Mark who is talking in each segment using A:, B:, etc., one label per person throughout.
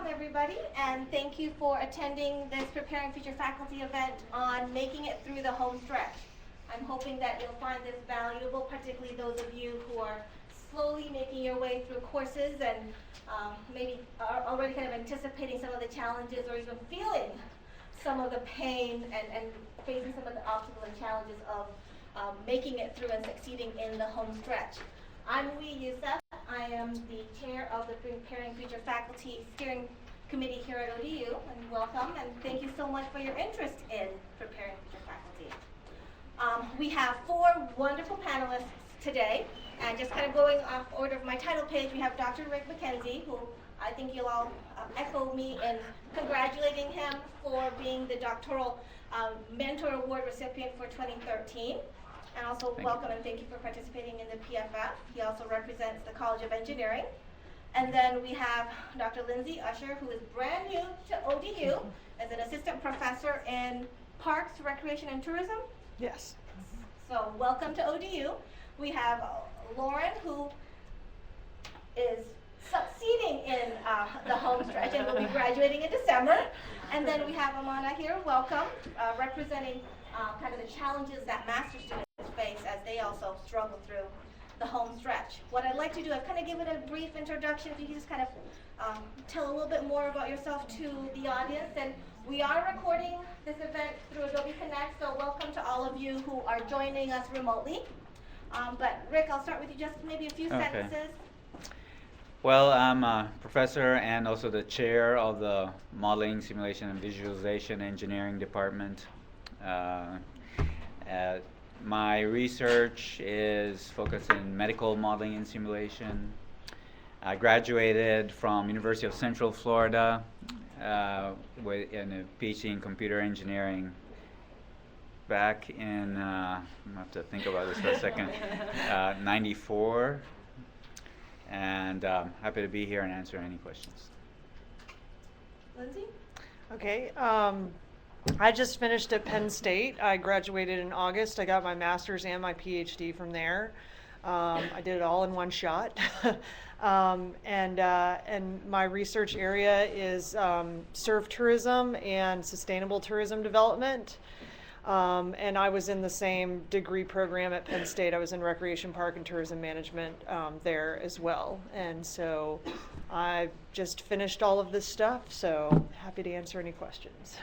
A: Welcome, everybody, and thank you for attending this Preparing Future Faculty event on making it through the home stretch. I'm hoping that you'll find this valuable, particularly those of you who are slowly making your way through courses and maybe are already kind of anticipating some of the challenges or even feeling some of the pain and facing some of the obstacles and challenges of making it through and succeeding in the home stretch. I'm Wee Youssef. I am the chair of the Preparing Future Faculty Steering Committee here at ODU, and welcome, and thank you so much for your interest in Preparing Future Faculty. We have four wonderful panelists today, and just kind of going off order of my title page, we have Dr. Rick McKenzie, who I think you'll all echo me in congratulating him for being the Doctoral Mentor Award recipient for 2013. And also welcome and thank you for participating in the PFF. He also represents the College of Engineering. And then we have Dr. Lindsay Usher, who is brand new to ODU as an assistant professor in Parks, Recreation, and Tourism.
B: Yes.
A: So welcome to ODU. We have Lauren, who is succeeding in the home stretch and will be graduating in December. And then we have Amanda here, welcome, representing kind of the challenges that master's students face as they also struggle through the home stretch. What I'd like to do is kind of give it a brief introduction. If you could just kind of tell a little bit more about yourself to the audience. And we are recording this event through Adobe Connect, so welcome to all of you who are joining us remotely. But Rick, I'll start with you, just maybe a few sentences.
C: Well, I'm a professor and also the chair of the Modeling, Simulation, and Visualization Engineering Department. My research is focused in medical modeling and simulation. I graduated from University of Central Florida in a PhD in computer engineering back in, I have to think about this for a second, 94. And happy to be here and answer any questions.
A: Lindsay?
B: Okay. I just finished at Penn State. I graduated in August. I got my master's and my PhD from there. I did it all in one shot. And my research area is surf tourism and sustainable tourism development. And I was in the same degree program at Penn State. I was in recreation park and tourism management there as well. And so I just finished all of this stuff, so happy to answer any questions.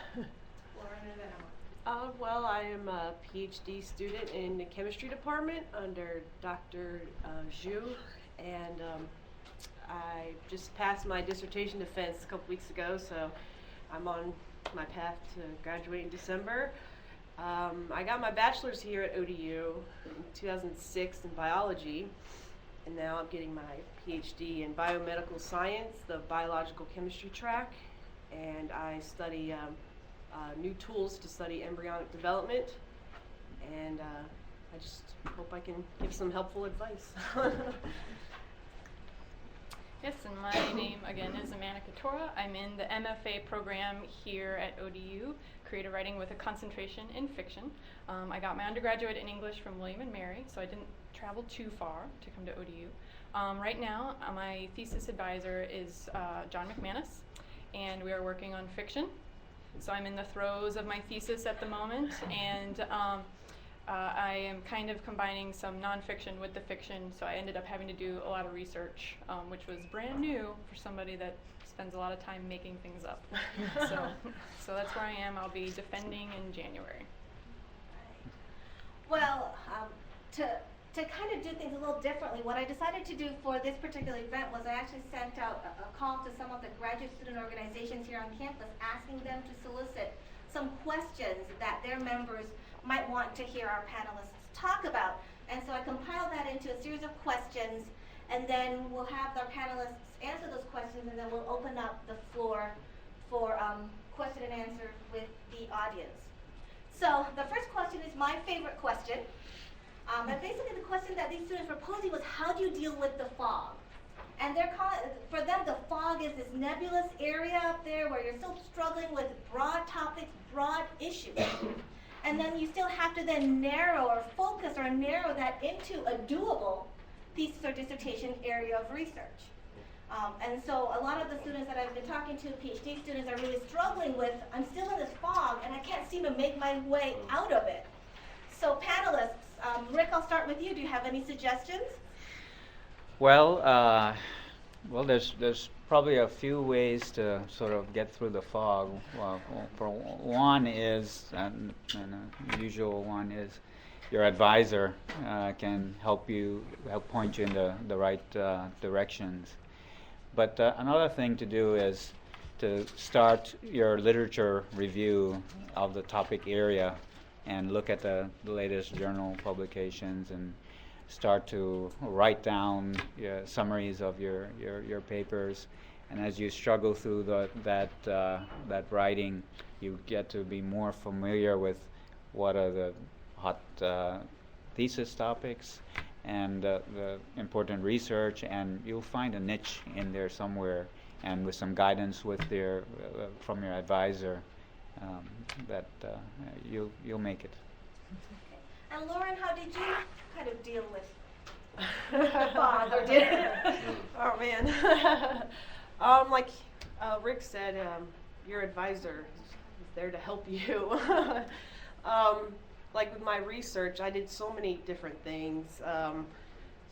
D: Well, I am a PhD student in the chemistry department under Dr. Zhu, and I just passed my dissertation defense a couple weeks ago, so I'm on my path to graduate in December. I got my bachelor's here at ODU in 2006 in biology, and now I'm getting my PhD in biomedical science, the biological chemistry track, and I study new tools to study embryonic development, and I just hope I can give some helpful advice.
E: Yes, and my name again is Amanda Katora. I'm in the MFA program here at ODU, creative writing with a concentration in fiction. I got my undergraduate in English from William & Mary, so I didn't travel too far to come to ODU. Right now, my thesis advisor is John McManus, and we are working on fiction. So I'm in the throes of my thesis at the moment, and I am kind of combining some nonfiction with the fiction, so I ended up having to do a lot of research, which was brand new for somebody that spends a lot of time making things up. So that's where I am. I'll be defending in January.
A: Well, to kind of do things a little differently, what I decided to do for this particular event was I actually sent out a call to some of the graduate student organizations here on campus, asking them to solicit some questions that their members might want to hear our panelists talk about. And so I compiled that into a series of questions, and then we'll have our panelists answer those questions, and then we'll open up the floor for question and answer with the audience. So the first question is my favorite question. And basically the question that these students were posing was, how do you deal with the fog? And for them, the fog is this nebulous area up there where you're still struggling with broad topics, broad issues. And then you still have to then narrow or focus or narrow that into a doable thesis or dissertation area of research. And so a lot of the students that I've been talking to, PhD students, are really struggling with, I'm still in this fog and I can't seem to make my way out of it. So panelists, Rick, I'll start with you. Do you have any suggestions?
C: Well, there's probably a few ways to sort of get through the fog. Well, for one is, and a usual one is, your advisor can help point you in the right directions. But another thing to do is to start your literature review of the topic area and look at the latest journal publications and start to write down summaries of your papers. And as you struggle through that writing, you get to be more familiar with what are the hot thesis topics and the important research, and you'll find a niche in there somewhere. And with some guidance from your advisor, that you'll make it.
A: And Lauren, how did you kind of deal with the fog? Or did
D: Oh man. Like Rick said, your advisor is there to help you. Like with my research, I did so many different things.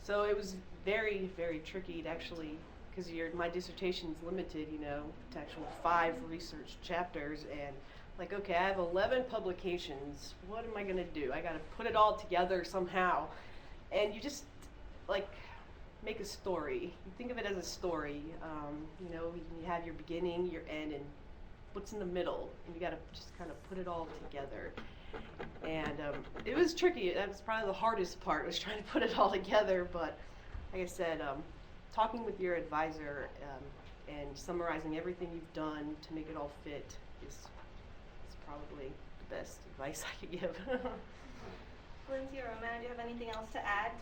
D: So it was very, very tricky to actually, because my dissertation's limited, to actual 5 research chapters, and like, okay, I have 11 publications. What am I gonna do? I gotta put it all together somehow. And you just like make a story. You think of it as a story. You have your beginning, your end, and what's in the middle, and you gotta just kind of put it all together. And it was tricky. That was probably the hardest part, was trying to put it all together. But like I said, talking with your advisor and summarizing everything you've done to make it all fit is probably the best advice I could give.
A: Lindsay or Amanda, do you have anything else to add?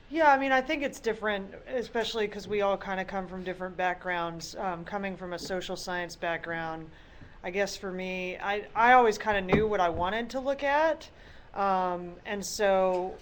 B: Yeah, I mean, I think it's different, especially because we all kind of come from different backgrounds. Coming from a social science background, I guess for me, I always kind of knew what I wanted to look at. And so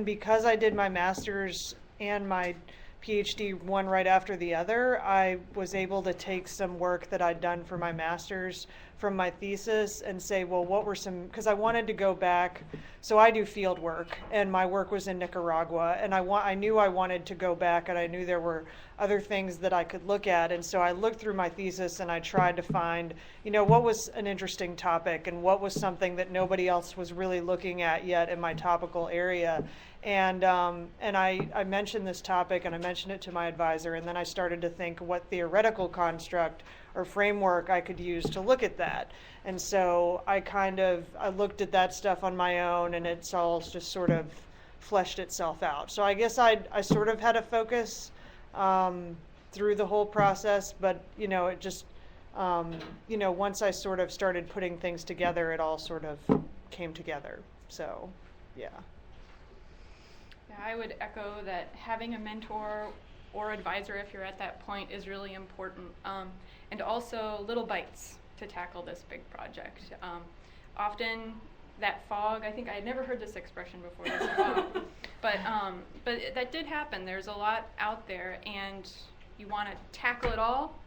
B: because I did my master's and my PhD one right after the other, I was able to take some work that I'd done for my master's from my thesis and say, well, what were because I wanted to go back. So I do field work, and my work was in Nicaragua, and I knew I wanted to go back, and I knew there were other things that I could look at. And so I looked through my thesis and I tried to find, what was an interesting topic and what was something that nobody else was really looking at yet in my topical area. And I mentioned this topic, and I mentioned it to my advisor, and then I started to think what theoretical construct or framework I could use to look at that. And so I looked at that stuff on my own, and it's all just sort of fleshed itself out. So I guess I sort of had a focus through the whole process, but it just once I sort of started putting things together, it all sort of came together. So yeah.
E: Yeah, I would echo that having a mentor or advisor, if you're at that point, is really important. And also little bites to tackle this big project. Often that fog, I think I had never heard this expression before, this fog, but that did happen. There's a lot out there, and you want to tackle it all,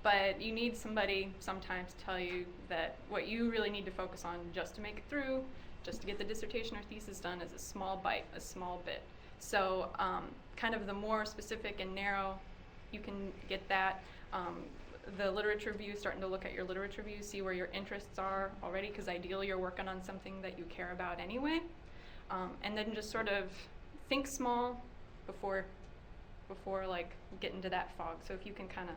E: but you need somebody sometimes to tell you that what you really need to focus on just to make it through, just to get the dissertation or thesis done, is a small bite, a small bit. So kind of the more specific and narrow you can get that. The literature review, starting to look at your literature review, see where your interests are already, because ideally you're working on something that you care about anyway. And then just sort of think small before like getting to that fog. So if you can kind of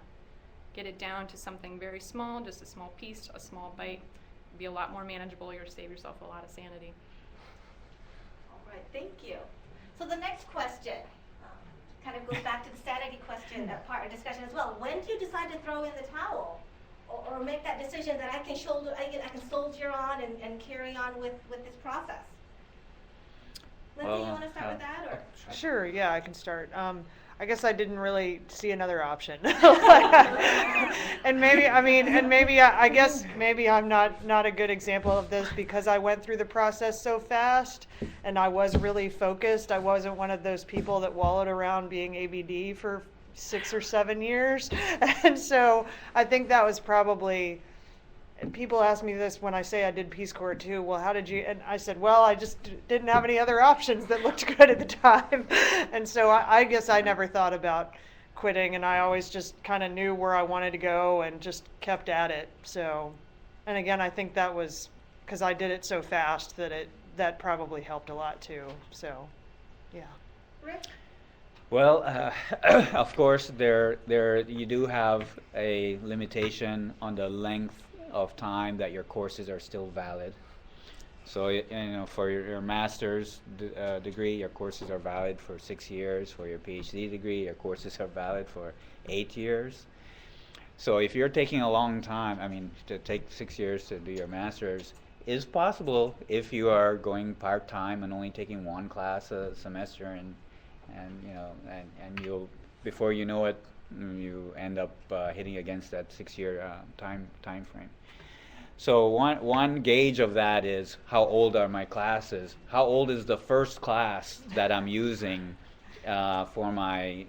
E: get it down to something very small, just a small piece, a small bite, it'd be a lot more manageable. You'll save yourself a lot of sanity.
A: All right, thank you. So the next question kind of goes back to the sanity question part of discussion as well. When do you decide to throw in the towel, or make that decision that I can soldier on and carry on with this process? Lindsay, you want to start with that, or?
B: Sure, yeah, I can start. I guess I didn't really see another option. And I guess maybe I'm not a good example of this because I went through the process so fast and I was really focused. I wasn't one of those people that wallowed around being ABD for 6 or 7 years. And so I think that was probably, and people ask me this when I say I did Peace Corps too, well, how did you, and I said, well, I just didn't have any other options that looked good at the time. And so I guess I never thought about quitting, and I always just kind of knew where I wanted to go and just kept at it. So, and again, I think that was because I did it so fast that probably helped a lot too. So, yeah.
A: Rick?
C: Well, of course, there you do have a limitation on the length of time that your courses are still valid. So, for your master's degree, your courses are valid for 6 years. For your PhD degree, your courses are valid for 8 years. So if you're taking a long time, I mean, to take 6 years to do your master's is possible if you are going part-time and only taking one class a semester, and you'll, before you know it, you end up hitting against that 6-year time frame. So one gauge of that is how old are my classes? How old is the first class that I'm using for my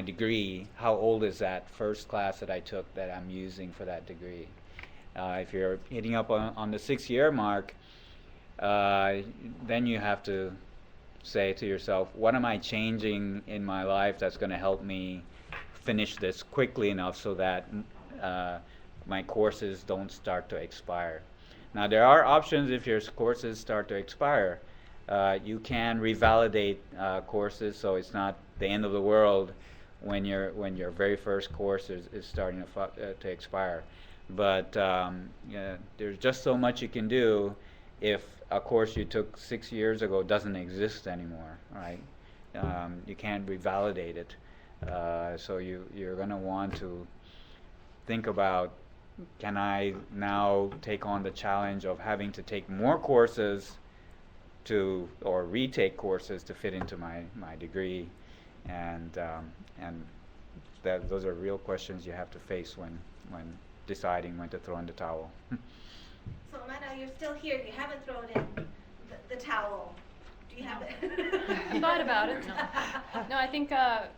C: degree? How old is that first class that I took that I'm using for that degree? If you're hitting up on the 6-year mark, then you have to say to yourself, what am I changing in my life that's going to help me finish this quickly enough so that my courses don't start to expire. Now, there are options if your courses start to expire. You can revalidate courses, so it's not the end of the world when your very first course is starting to expire. But there's just so much you can do if a course you took 6 years ago doesn't exist anymore, right? You can't revalidate it. So you're going to want to think about, can I now take on the challenge of having to take more courses or retake courses to fit into my degree? And those are real questions you have to face when deciding when to throw in the towel.
A: So Amanda, you're still here. You haven't thrown in the towel. Do you have it?
E: I thought about it. No, I think at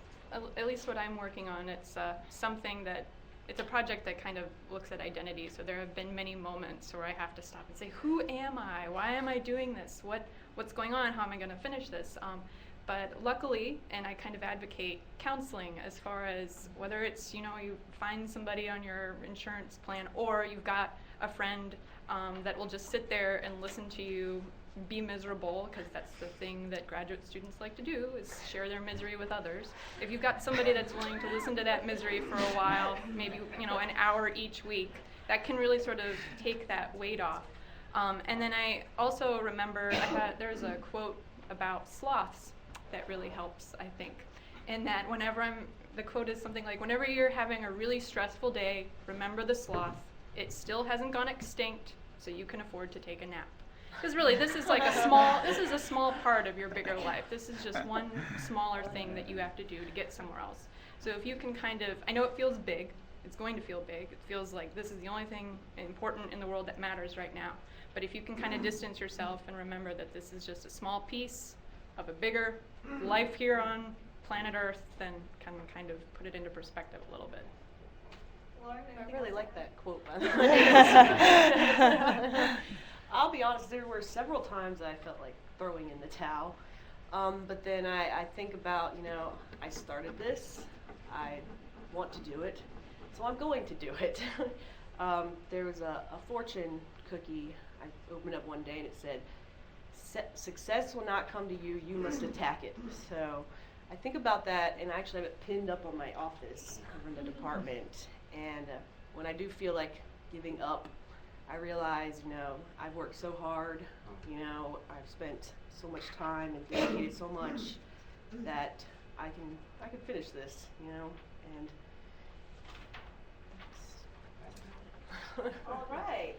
E: least what I'm working on, it's something that, it's a project that kind of looks at identity. So there have been many moments where I have to stop and say, who am I? Why am I doing this? What's going on? How am I going to finish this? But luckily, and I kind of advocate counseling as far as whether it's, you find somebody on your insurance plan, or you've got a friend that will just sit there and listen to you be miserable, because that's the thing that graduate students like to do, is share their misery with others. If you've got somebody that's willing to listen to that misery for a while, maybe an hour each week, that can really sort of take that weight off. And then I also remember there's a quote about sloths that really helps, I think, in that the quote is something like, whenever you're having a really stressful day, remember the sloth. It still hasn't gone extinct, so you can afford to take a nap. Because really, this is a small part of your bigger life. This is just one smaller thing that you have to do to get somewhere else. So if you can I know it feels big, it's going to feel big. It feels like this is the only thing important in the world that matters right now. But if you can kind of distance yourself and remember that this is just a small piece of a bigger life here on planet Earth, then can kind of put it into perspective a little bit.
A: Lauren,
D: I really like that quote, by the way. I'll be honest, there were several times I felt like throwing in the towel. But then I think about, I started this, I want to do it, so I'm going to do it. There was a fortune cookie I opened up one day, and it said, success will not come to you, you must attack it. So I think about that, and I actually have it pinned up on my office in the department. And when I do feel like giving up, I realize, I've worked so hard, I've spent so much time and dedicated so much that I can finish this, and
A: All right.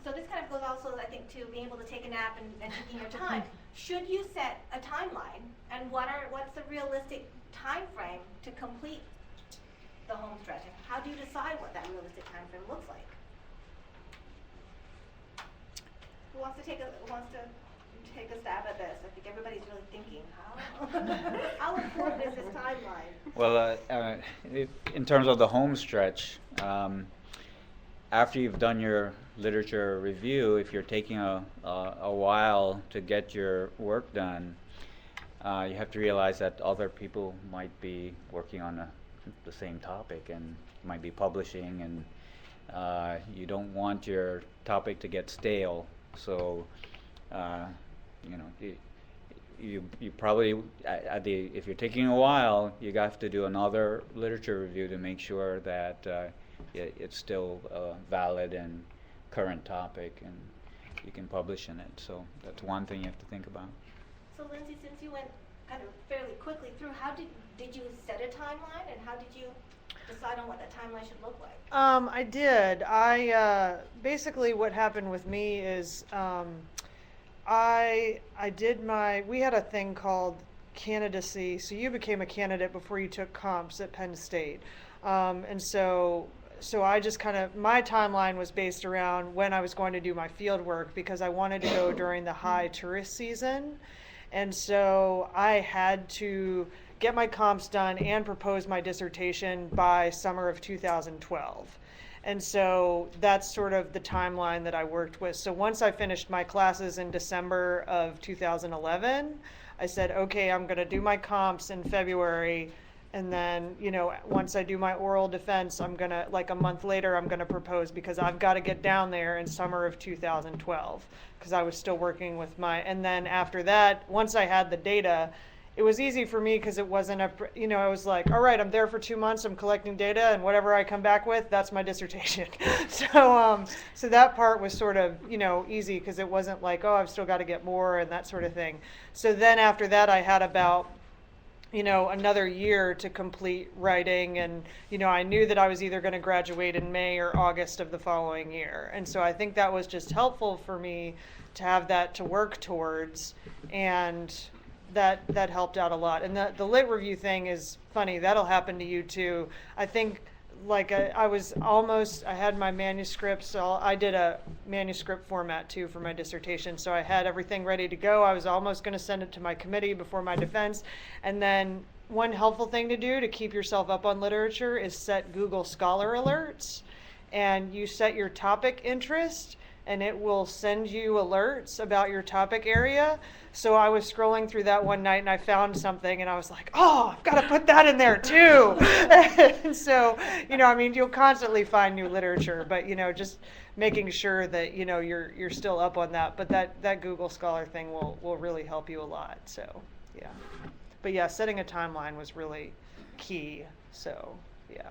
A: So this kind of goes also, I think, to being able to take a nap and taking your time. Should you set a timeline, and what's the realistic time frame to complete the home stretch? How do you decide what that realistic time frame looks like? Who wants to take a stab at this? I think everybody's really thinking. How? How important is this timeline?
C: Well, in terms of the home stretch, after you've done your literature review, if you're taking a while to get your work done, you have to realize that other people might be working on the same topic and might be publishing, and you don't want your topic to get stale. So, you probably, if you're taking a while, you have to do another literature review to make sure that it's still a valid and current topic, and you can publish in it. So that's one thing you have to think about.
A: So Lindsay, since you went kind of fairly quickly through, how did you set a timeline, and how did you decide on what that timeline should look like?
B: I did. Basically what happened with me is we had a thing called candidacy. So you became a candidate before you took comps at Penn State. And so I just my timeline was based around when I was going to do my field work, because I wanted to go during the high tourist season. And so I had to get my comps done and propose my dissertation by summer of 2012. And so that's sort of the timeline that I worked with. So once I finished my classes in December of 2011, I said, okay, I'm going to do my comps in February. And then, once I do my oral defense, I'm going to, like a month later, I'm going to propose, because I've got to get down there in summer of 2012, because I was still working with and then after that, once I had the data, it was easy for me, because it wasn't I was like, all right, I'm there for 2 months, I'm collecting data, and whatever I come back with, that's my dissertation. So that part was sort of, easy, because it wasn't like, oh, I've still got to get more and that sort of thing. So then after that, I had about another year to complete writing, and I knew that I was either going to graduate in May or August of the following year. And so I think that was just helpful for me to have that to work towards, and that helped out a lot. And the lit review thing is funny. That'll happen to you too. I think I had my manuscripts, so I did a manuscript format too for my dissertation. So I had everything ready to go. I was almost going to send it to my committee before my defense. And then one helpful thing to do to keep yourself up on literature is set Google Scholar alerts. And you set your topic interest, and it will send you alerts about your topic area. So I was scrolling through that one night, and I found something, and I was like, oh, I've got to put that in there too. And so, you'll constantly find new literature, but, just making sure that, you're still up on that. But that Google Scholar thing will really help you a lot. So, yeah. But yeah, setting a timeline was really key. So, yeah.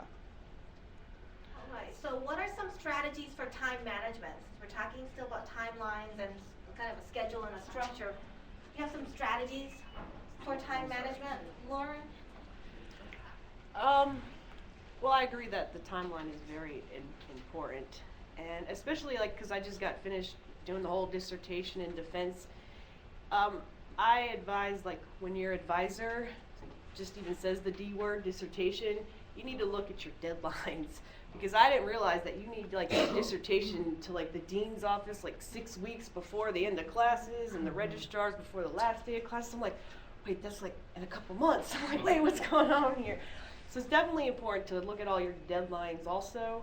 A: All right, so what are some strategies for time management? We're talking still about timelines and kind of a schedule and a structure. You have some strategies for time management, Lauren?
D: Well, I agree that the timeline is very important, and especially because I just got finished doing the whole dissertation and defense. I advise, when your advisor just even says the D word, dissertation, you need to look at your deadlines, because I didn't realize that you need a dissertation to the dean's office 6 weeks before the end of classes, and the registrars before the last day of class. I'm like, wait, that's in a couple months. I'm like, wait, what's going on here? So it's definitely important to look at all your deadlines also,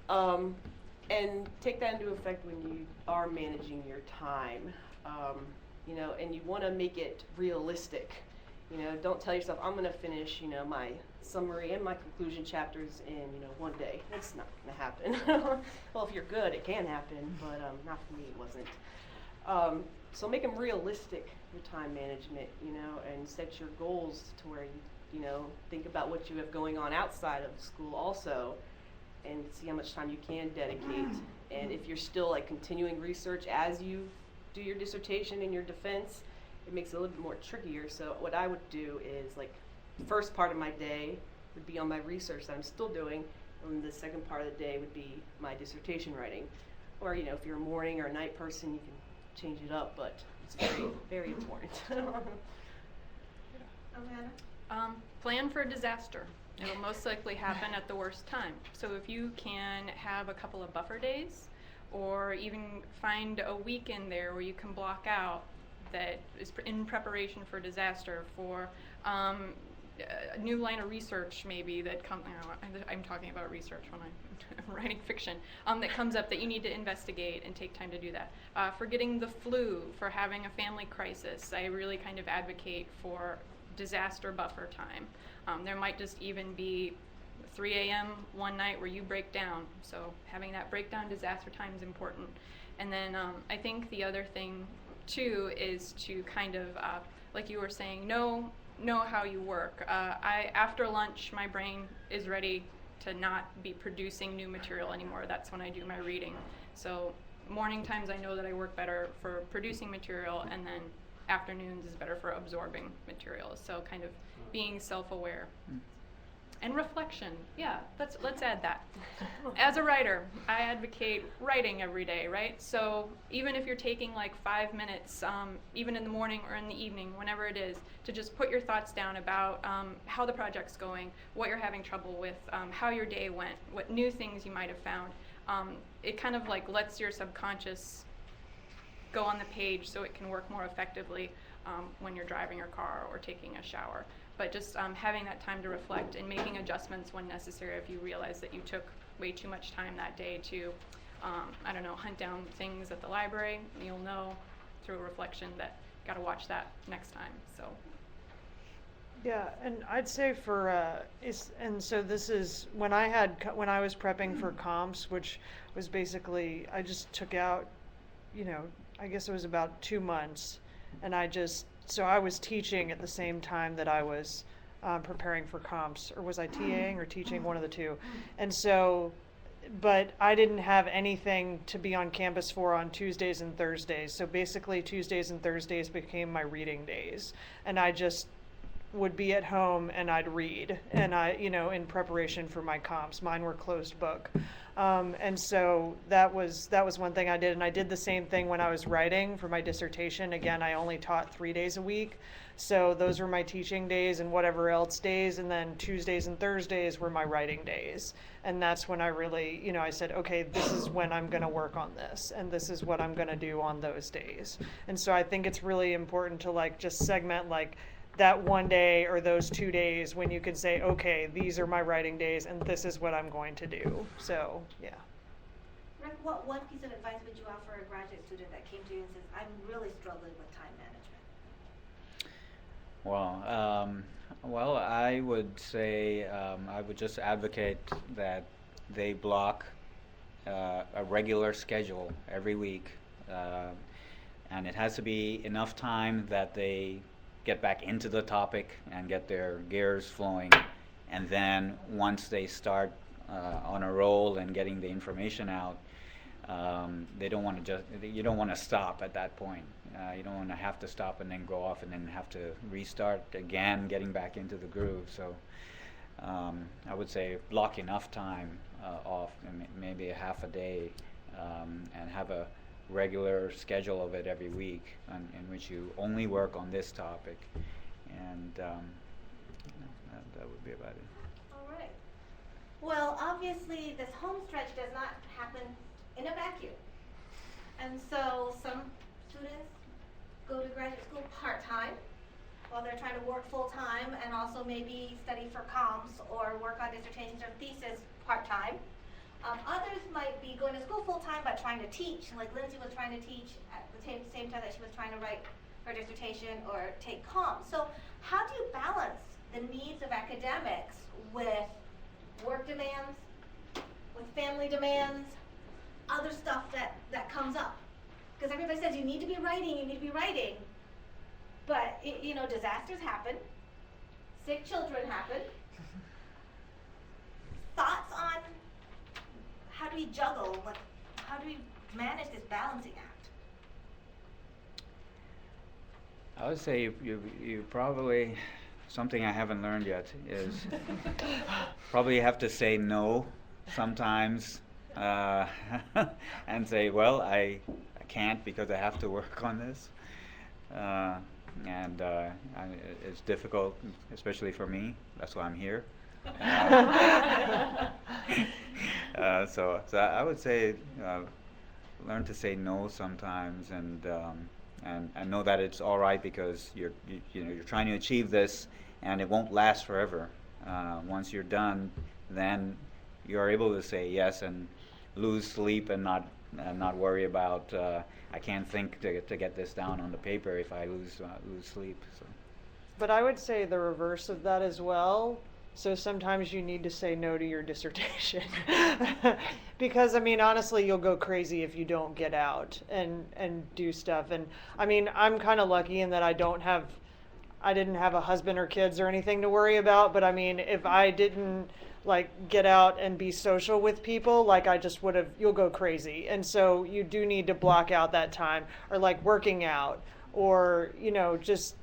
D: and take that into effect when you are managing your time. And you want to make it realistic. Don't tell yourself, I'm going to finish, my summary and my conclusion chapters in, one day. It's not going to happen. Well, if you're good, it can happen, but not for me, it wasn't. So make them realistic, your time management, and set your goals to where you think about what you have going on outside of school also, and see how much time you can dedicate. And if you're still continuing research as you do your dissertation and your defense, it makes it a little bit more trickier. So what I would do is the first part of my day would be on my research that I'm still doing, and the second part of the day would be my dissertation writing. Or if you're a morning or a night person, you can change it up, but it's very, very important.
A: Amanda?
E: Plan for a disaster. It'll most likely happen at the worst time. So if you can have a couple of buffer days, or even find a week in there where you can block out that is in preparation for disaster, for a new line of research maybe that I'm talking about research when I'm writing fiction, that comes up that you need to investigate and take time to do that. For getting the flu, for having a family crisis, I really kind of advocate for disaster buffer time. There might just even be 3 a.m. one night where you break down, so having that breakdown disaster time is important. And then I think the other thing too is to kind of, like you were saying, know how you work. After lunch, my brain is ready to not be producing new material anymore. That's when I do my reading. So morning times I know that I work better for producing material, and then afternoons is better for absorbing material. So kind of being self-aware. And reflection, yeah, let's add that. As a writer, I advocate writing every day, right? So even if you're taking like 5 minutes, even in the morning or in the evening, whenever it is, to just put your thoughts down about how the project's going, what you're having trouble with, how your day went, what new things you might have found. It kind of like lets your subconscious go on the page so it can work more effectively when you're driving your car or taking a shower. But just having that time to reflect and making adjustments when necessary if you realize that you took way too much time that day to, I don't know, hunt down things at the library. You'll know through a reflection that you got to watch that next time. So.
B: Yeah, and I'd say for so this is when I was prepping for comps, which was basically I just took out, I guess it was about 2 months, and so I was teaching at the same time that I was preparing for comps, or was I TAing or teaching, one of the two. And so, but I didn't have anything to be on campus for on Tuesdays and Thursdays. So basically Tuesdays and Thursdays became my reading days. And I just would be at home and I'd read, and in preparation for my comps. Mine were closed book. And so that was one thing I did. And I did the same thing when I was writing for my dissertation. Again, I only taught 3 days a week. So those were my teaching days and whatever else days. And then Tuesdays and Thursdays were my writing days. And that's when I really, I said, okay, this is when I'm going to work on this. And this is what I'm going to do on those days. And so I think it's really important to just segment that one day or those 2 days when you can say, okay, these are my writing days and this is what I'm going to do. So, yeah.
A: Rick, what one piece of advice would you offer a graduate student that came to you and says, I'm really struggling with time management?
C: Well, I would say I would just advocate that they block a regular schedule every week. And it has to be enough time that they get back into the topic and get their gears flowing, and then once they start on a roll and getting the information out, you don't want to stop at that point. You don't want to have to stop and then go off and then have to restart again, getting back into the groove. So I would say block enough time off, maybe a half a day, and have a regular schedule of it every week in which you only work on this topic, and that would be about it.
A: All right. Well, obviously this home stretch does not happen in a vacuum, and so some students go to graduate school part-time while they're trying to work full-time, and also maybe study for comps or work on dissertations or thesis part-time. Others might be going to school full-time but trying to teach, like Lindsay was trying to teach at the same time that she was trying to write her dissertation or take comps. So how do you balance the needs of academics with work demands, with family demands, other stuff that comes up? Because everybody says you need to be writing, but disasters happen, sick children happen. Thoughts on how do we juggle, how do we manage this balancing act?
C: I would say you probably, something I haven't learned yet is probably have to say no sometimes, and say, well, I can't because I have to work on this. And it's difficult, especially for me. That's why I'm here. So I would say learn to say no sometimes, and and know that it's all right because you're trying to achieve this, and it won't last forever. Once you're done, then you're able to say yes and lose sleep and not worry about I can't think to get this down on the paper if I lose sleep. So.
B: But I would say the reverse of that as well. So sometimes you need to say no to your dissertation. Because I mean, honestly, you'll go crazy if you don't get out and do stuff. And I mean, I'm kind of lucky in that I didn't have a husband or kids or anything to worry about. But I mean, if I didn't like get out and be social with people, like I just would have, you'll go crazy. And so you do need to block out that time, or like working out, or, you know, just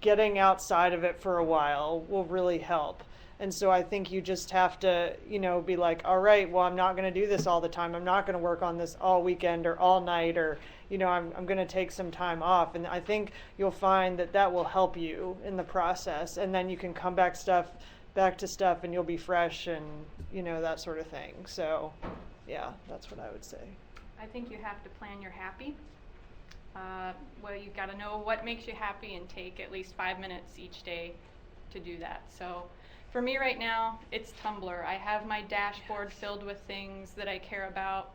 B: getting outside of it for a while will really help. And so I think you just have to, you know, be like, all right, well, I'm not going to do this all the time. I'm not going to work on this all weekend or all night, or, you know, I'm going to take some time off. And I think you'll find that will help you in the process. And then you can come back to stuff and you'll be fresh and, you know, that sort of thing. So, yeah, that's what I would say.
E: I think you have to plan your happy. Well, you've got to know what makes you happy and take at least 5 minutes each day to do that. So for me right now, it's Tumblr. I have my dashboard filled with things that I care about.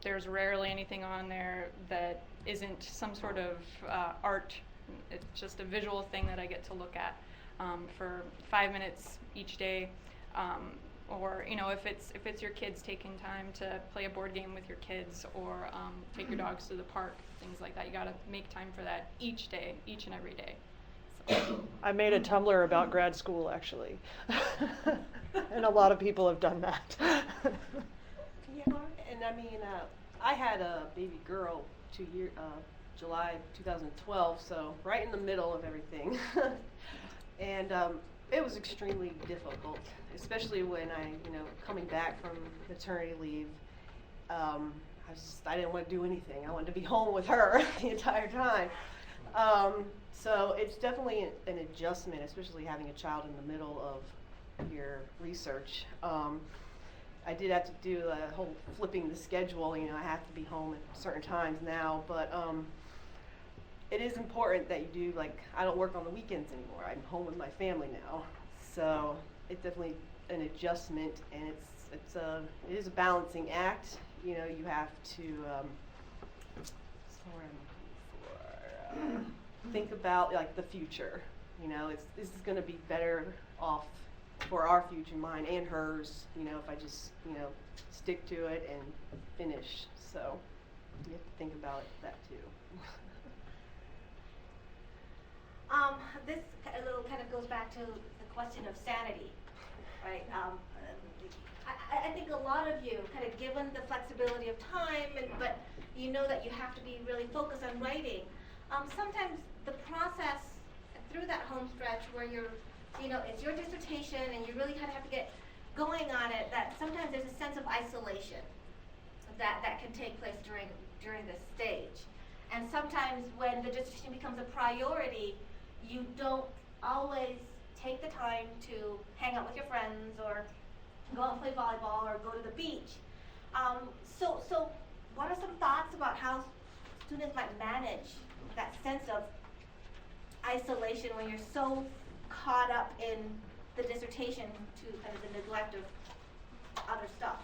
E: There's rarely anything on there that isn't some sort of art. It's just a visual thing that I get to look at for 5 minutes each day. Or, you know, if it's your kids taking time to play a board game with your kids, or take your dogs to the park, things like that. You got to make time for that each day, each and every day. So.
B: I made a Tumblr about grad school, actually. And a lot of people have done that.
D: Yeah, and I mean, I had a baby girl July 2012, so right in the middle of everything. And it was extremely difficult, especially when coming back from maternity leave, I didn't want to do anything. I wanted to be home with her the entire time. So it's definitely an adjustment, especially having a child in the middle of your research. I did have to do a whole flipping the schedule. You know, I have to be home at certain times now, but it is important that you do, like, I don't work on the weekends anymore. I'm home with my family now. So it's definitely an adjustment, and it is a balancing act. You know, you have to think about like the future. You know, this is going to be better off for our future, mine and hers. You know, if I just stick to it and finish. So you have to think about that too.
A: This a little kind of goes back to the question of sanity, right? I think a lot of you, kind of given the flexibility of time, but you know that you have to be really focused on writing. Sometimes the process through that home stretch where it's your dissertation and you really kind of have to get going on it, that sometimes there's a sense of isolation that can take place during this stage. And sometimes when the dissertation becomes a priority, you don't always take the time to hang out with your friends or go out and play volleyball or go to the beach. So what are some thoughts about how students might manage that sense of isolation when you're so caught up in the dissertation to kind of the neglect of other stuff?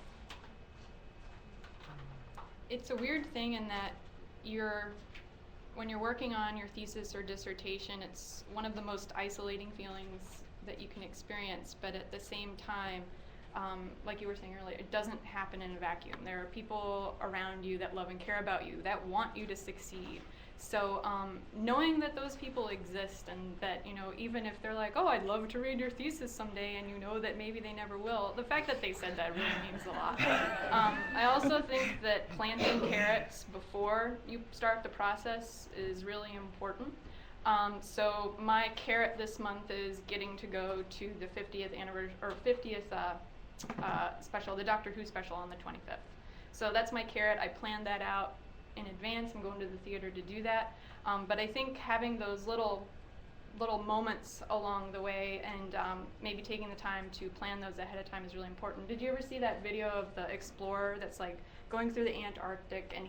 E: It's a weird thing in that when you're working on your thesis or dissertation, it's one of the most isolating feelings that you can experience, but at the same time, like you were saying earlier, it doesn't happen in a vacuum. There are people around you that love and care about you, that want you to succeed. So knowing that those people exist, and that, even if they're like, oh, I'd love to read your thesis someday, and you know that maybe they never will, the fact that they said that really means a lot. I also think that planting carrots before you start the process is really important. So my carrot this month is getting to go to the 50th anniversary, or 50th special, the Doctor Who special on the 25th. So that's my carrot. I planned that out in advance. I'm going to the theater to do that. But I think having those little moments along the way, and maybe taking the time to plan those ahead of time is really important. Did you ever see that video of the explorer that's like going through the Antarctic, and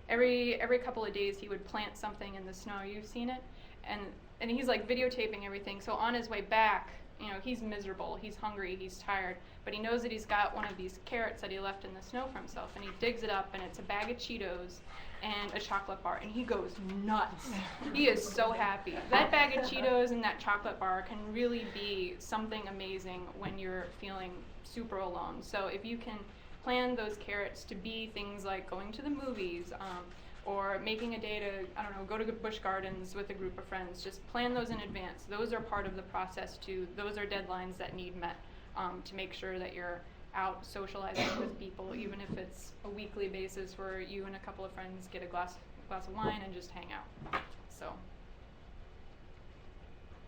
E: every couple of days he would plant something in the snow. You've seen it, and he's like videotaping everything. So on his way back, you know, he's miserable, he's hungry, he's tired, but he knows that he's got one of these carrots that he left in the snow for himself, and he digs it up, and it's a bag of Cheetos and a chocolate bar, and he goes nuts. He is so happy. That bag of Cheetos and that chocolate bar can really be something amazing when you're feeling super alone. So if you can plan those carrots to be things like going to the movies, or making a day to, I don't know, go to Busch Gardens with a group of friends, just plan those in advance. Those are part of the process too. Those are deadlines that need met, to make sure that you're out socializing with people, even if it's a weekly basis where you and a couple of friends get a glass of wine and just hang out. So.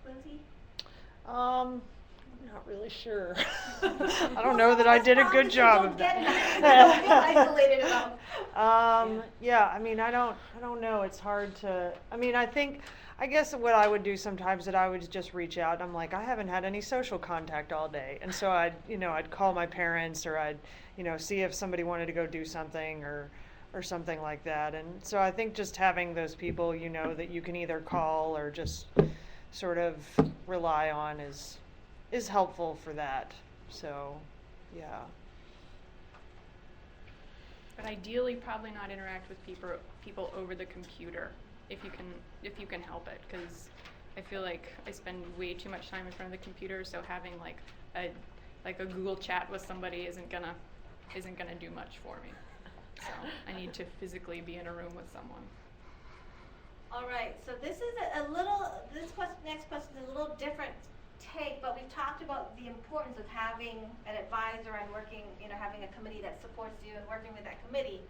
A: Lindsay?
B: I'm not really sure. I don't know that I did a good job of that.
A: Don't feel isolated enough.
B: Yeah, I mean, I don't know. It's hard to, I guess what I would do sometimes that I would just reach out. I'm like, I haven't had any social contact all day. And so I'd call my parents, or I'd, see if somebody wanted to go do something or something like that. And so I think just having those people, that you can either call or just sort of rely on is helpful for that. So, yeah.
E: But ideally, probably not interact with people over the computer, if you can help it, because I feel like I spend way too much time in front of the computer. So having like a Google chat with somebody isn't gonna do much for me. So I need to physically be in a room with someone.
A: All right, so this is next question is a little different take, but we've talked about the importance of having an advisor and working, having a committee that supports you and working with that committee.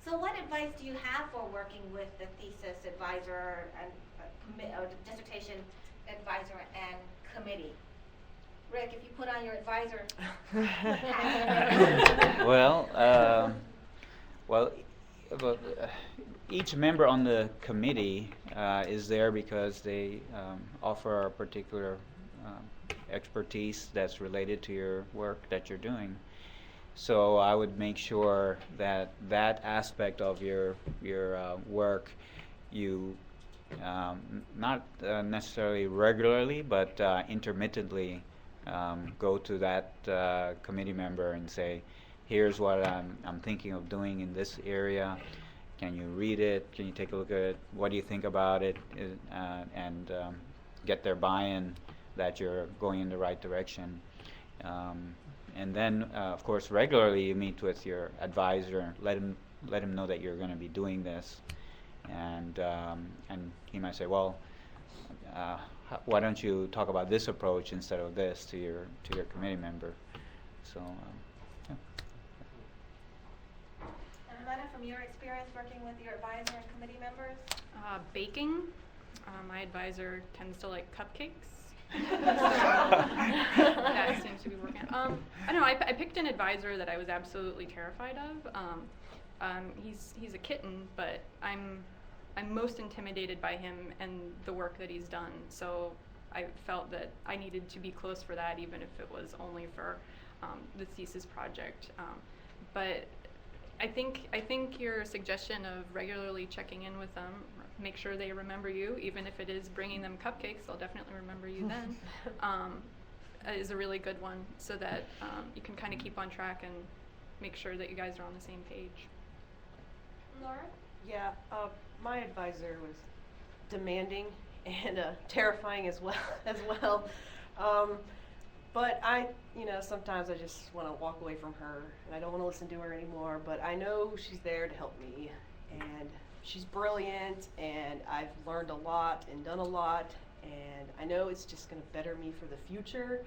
A: So what advice do you have for working with the thesis advisor and or the dissertation advisor and committee? Rick, if you put on your advisor hat.
C: Well, each member on the committee is there because they offer a particular expertise that's related to your work that you're doing. So I would make sure that aspect of your work you not necessarily regularly, but intermittently go to that committee member and say, here's what I'm thinking of doing in this area. Can you read it? Can you take a look at it? What do you think about it? And get their buy-in that you're going in the right direction. And then, of course, regularly you meet with your advisor. Let him know that you're going to be doing this, and he might say, well, why don't you talk about this approach instead of this to your committee member? So. Yeah.
A: And Amanda, from your experience working with your advisor and committee members?
E: Baking. My advisor tends to like cupcakes. That seems to be working. I don't know. I picked an advisor that I was absolutely terrified of. He's a kitten, but I'm most intimidated by him and the work that he's done. So I felt that I needed to be close for that, even if it was only for the thesis project. But I think your suggestion of regularly checking in with them, make sure they remember you, even if it is bringing them cupcakes, they'll definitely remember you then, is a really good one, so that you can kind of keep on track and make sure that you guys are on the same page.
A: Laura?
D: Yeah, my advisor was demanding and terrifying as well. But sometimes I just want to walk away from her, and I don't want to listen to her anymore, but I know she's there to help me, and she's brilliant, and I've learned a lot and done a lot, and I know it's just going to better me for the future,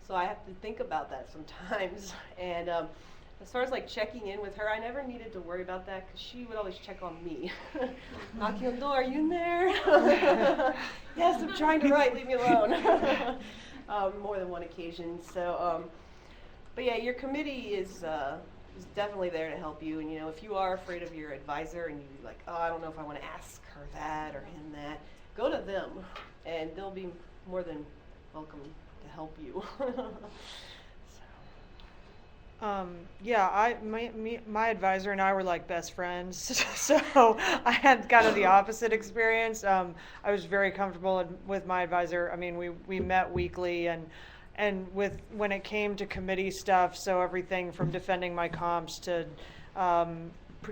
D: so I have to think about that sometimes. And as far as like checking in with her, I never needed to worry about that because she would always check on me. Knocking on the door, are you in there? Yes, I'm trying to write, leave me alone. More than one occasion. So, but yeah, your committee is definitely there to help you. And if you are afraid of your advisor and you're like, oh, I don't know if I want to ask her that or him that, go to them, and they'll be more than welcome to help you.
B: Yeah, my advisor and I were like best friends, so I had kind of the opposite experience. I was very comfortable with my advisor. I mean, we met weekly, and when it came to committee stuff, so everything from defending my comps to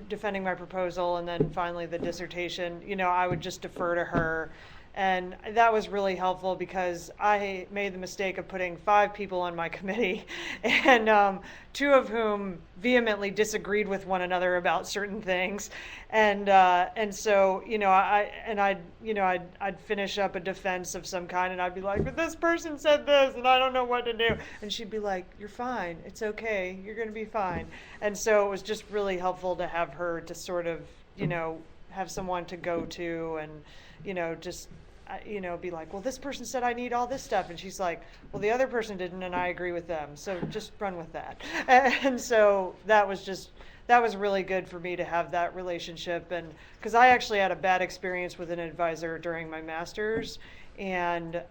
B: defending my proposal, and then finally the dissertation, I would just defer to her. And that was really helpful because I made the mistake of putting 5 people on my committee, and 2 of whom vehemently disagreed with one another about certain things, and so I'd finish up a defense of some kind, and I'd be like, but this person said this, and I don't know what to do, and she'd be like, you're fine, it's okay, you're going to be fine, and so it was just really helpful to have her to sort of have someone to go to, and just be like, well, this person said I need all this stuff, and she's like, well, the other person didn't, and I agree with them, so just run with that. And so that was really good for me to have that relationship, and because I actually had a bad experience with an advisor during my master's, and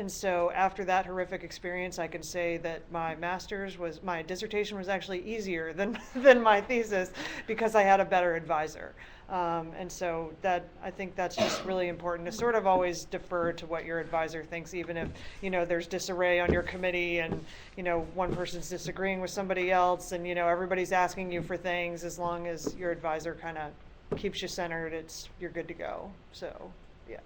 B: so after that horrific experience, I can say that my dissertation was actually easier than my thesis because I had a better advisor. And so I think that's just really important to sort of always defer to what your advisor thinks, even if, there's disarray on your committee and, one person's disagreeing with somebody else and, everybody's asking you for things. As long as your advisor kind of keeps you centered, you're good to go. So, yeah.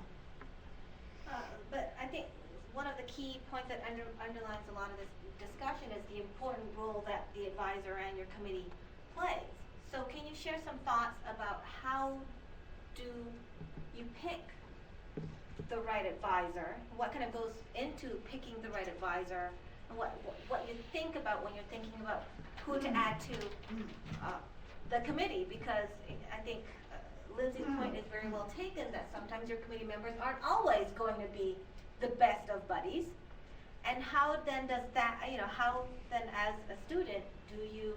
A: But I think one of the key points that underlines a lot of this discussion is the important role that the advisor and your committee plays. So can you share some thoughts about how do you pick the right advisor? What kind of goes into picking the right advisor? And what you think about when you're thinking about who to add to the committee? Because I think Lindsay's point is very well taken, that sometimes your committee members aren't always going to be the best of buddies. And how then does that, how then as a student do you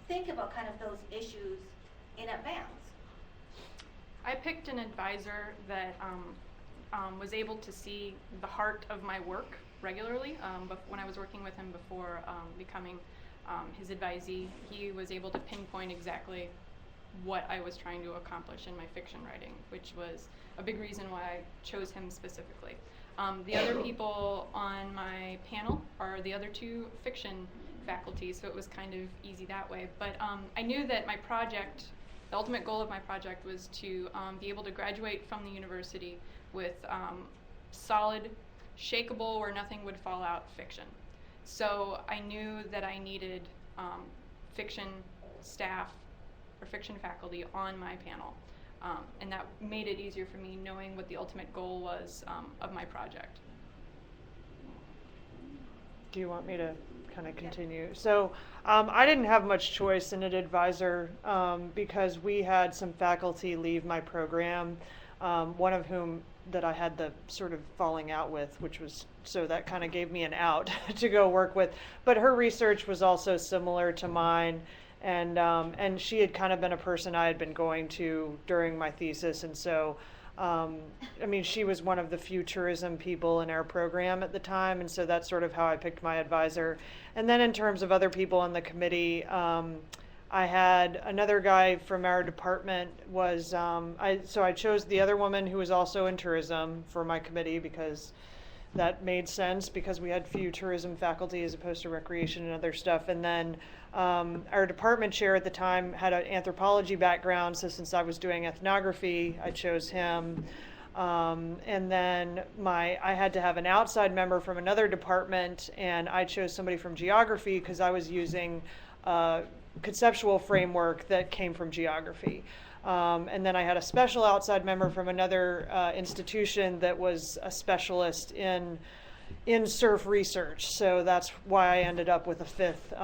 A: think about kind of those issues in advance?
E: I picked an advisor that was able to see the heart of my work regularly. When I was working with him before becoming his advisee, he was able to pinpoint exactly what I was trying to accomplish in my fiction writing, which was a big reason why I chose him specifically. The other people on my panel are the other 2 fiction faculty, so it was kind of easy that way. But I knew that my project, the ultimate goal of my project was to be able to graduate from the university with solid, shakeable, where nothing would fall out fiction. So I knew that I needed fiction staff or fiction faculty on my panel. And that made it easier for me knowing what the ultimate goal was of my project.
B: Do you want me to kind of continue? Yeah. So I didn't have much choice in an advisor because we had some faculty leave my program, one of whom that I had the sort of falling out with, so that kind of gave me an out to go work with. But her research was also similar to mine. And she had kind of been a person I had been going to during my thesis, and so she was one of the few tourism people in our program at the time, and so that's sort of how I picked my advisor. And then in terms of other people on the committee, I had another guy from our department so I chose the other woman who was also in tourism for my committee because that made sense because we had few tourism faculty as opposed to recreation and other stuff. And then our department chair at the time had an anthropology background, so since I was doing ethnography, I chose him. And then I had to have an outside member from another department, and I chose somebody from geography because I was using a conceptual framework that came from geography. And then I had a special outside member from another institution that was a specialist in surf research. So that's why I ended up with a fifth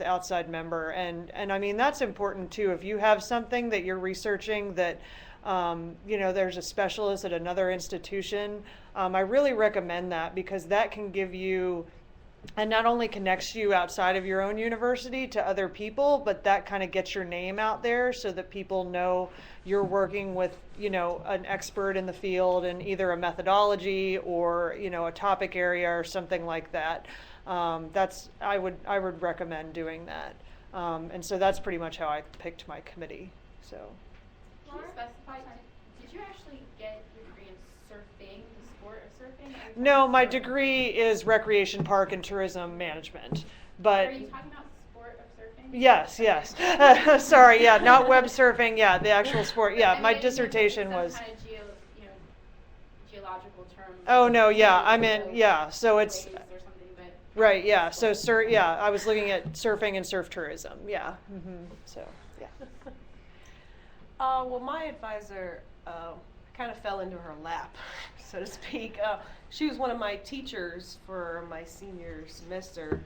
B: outside member. And I mean, that's important too. If you have something that you're researching that, there's a specialist at another institution, I really recommend that because that can give you and not only connects you outside of your own university to other people, but that kind of gets your name out there so that people know you're working with, you know, an expert in the field in either a methodology or, you know, a topic area or something like that. I would recommend doing that. And so that's pretty much how I picked my committee. So.
F: Can you specify, did you actually get your degree in surfing, the sport of surfing?
B: No, my degree is recreation, park, and tourism management. But
F: Are you talking about sport of surfing?
B: yes, yes. Sorry, yeah, not web surfing. Yeah, the actual sport. Yeah,
F: I mean,
B: my
F: I didn't know if
B: dissertation
F: it
B: was.
F: some kind of geological term.
B: Oh no, yeah,
F: Like,
B: I'm in. Yeah, so it's.
F: waves or something, but
B: Right, yeah. So, yeah, I was looking at surfing and surf tourism. Yeah. So, yeah.
D: Well, my advisor kind of fell into her lap, so to speak. She was one of my teachers for my senior semester,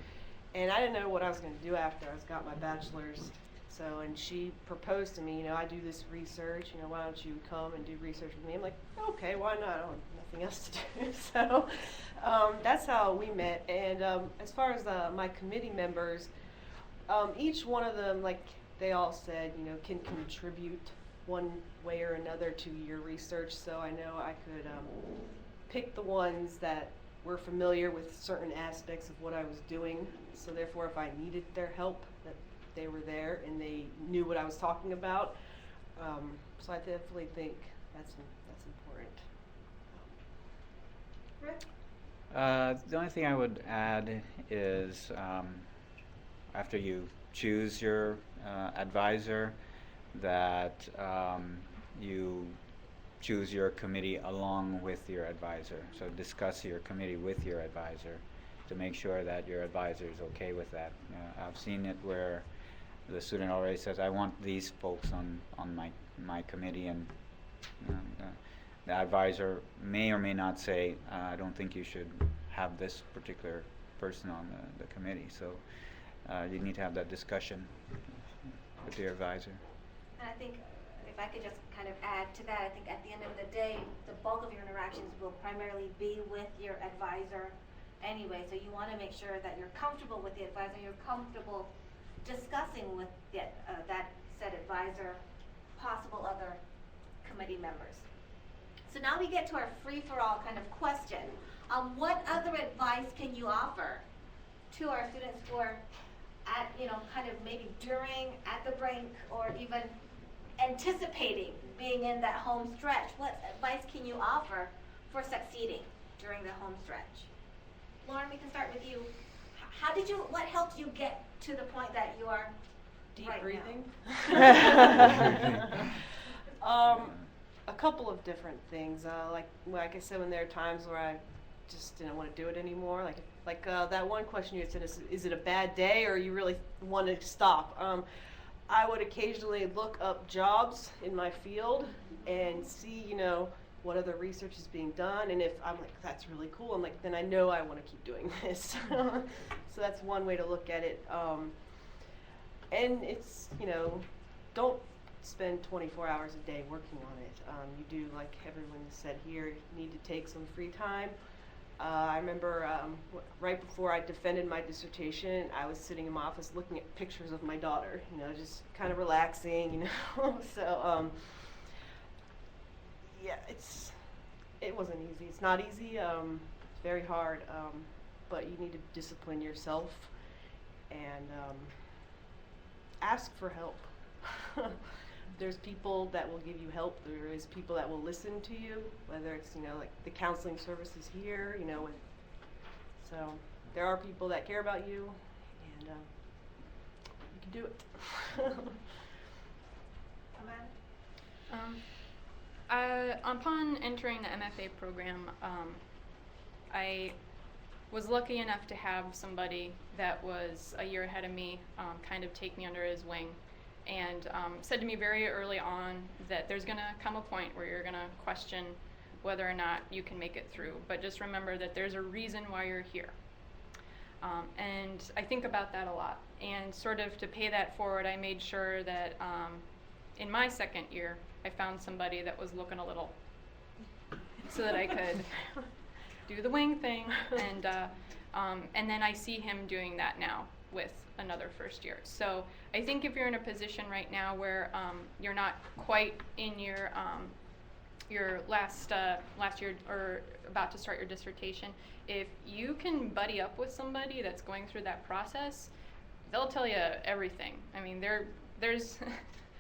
D: and I didn't know what I was going to do after I got my bachelor's. So, and she proposed to me, you know, I do this research, you know, why don't you come and do research with me? I'm like, okay, why not? I don't have nothing else to do. So, that's how we met. And as far as my committee members, each one of them, like they all said, you know, can contribute one way or another to your research. So I know I could pick the ones that were familiar with certain aspects of what I was doing. So therefore, if I needed their help, that they were there and they knew what I was talking about. So I definitely think that's important.
A: Rick?
C: The only thing I would add is after you choose your advisor, that you choose your committee along with your advisor. So discuss your committee with your advisor to make sure that your advisor is okay with that. I've seen it where the student already says, I want these folks on my committee, and the advisor may or may not say, I don't think you should have this particular person on the committee. So you need to have that discussion with your advisor.
A: And I think if I could just kind of add to that, I think at the end of the day, the bulk of your interactions will primarily be with your advisor anyway. So you want to make sure that you're comfortable with the advisor, you're comfortable discussing with that said advisor possible other committee members. So now we get to our free-for-all kind of question. What other advice can you offer to our students who are at, you know, kind of maybe during, at the brink, or even anticipating being in that home stretch? What advice can you offer for succeeding during the home stretch? Lauren, we can start with you. What helped you get to the point that you are
D: Deep
A: right
D: breathing.
A: now?
D: A couple of different things. Like I said, when there are times where I just didn't want to do it anymore. Like that one question you had said, is it a bad day or you really want to stop? I would occasionally look up jobs in my field and see, you know, what other research is being done, and if I'm like, that's really cool, I'm like, then I know I want to keep doing this. So that's one way to look at it. And it's, you know, don't spend 24 hours a day working on it. You do, like everyone said here, you need to take some free time. I remember right before I defended my dissertation, I was sitting in my office looking at pictures of my daughter, you know, just kind of relaxing, you know. So, yeah, it wasn't easy. It's not easy. It's very hard, but you need to discipline yourself and ask for help. There's people that will give you help. There is people that will listen to you, whether it's, you know, like the counseling services here, you know. So there are people that care about you, and you can do it.
E: Upon entering the MFA program, I was lucky enough to have somebody that was a year ahead of me kind of take me under his wing, and said to me very early on that there's going to come a point where you're going to question whether or not you can make it through, but just remember that there's a reason why you're here. And I think about that a lot, and sort of to pay that forward, I made sure that in my second year I found somebody that was looking a little, so that I could do the wing thing and And then I see him doing that now with another first year. So I think if you're in a position right now where you're not quite in your last year or about to start your dissertation, if you can buddy up with somebody that's going through that process, they'll tell you everything. I mean, there's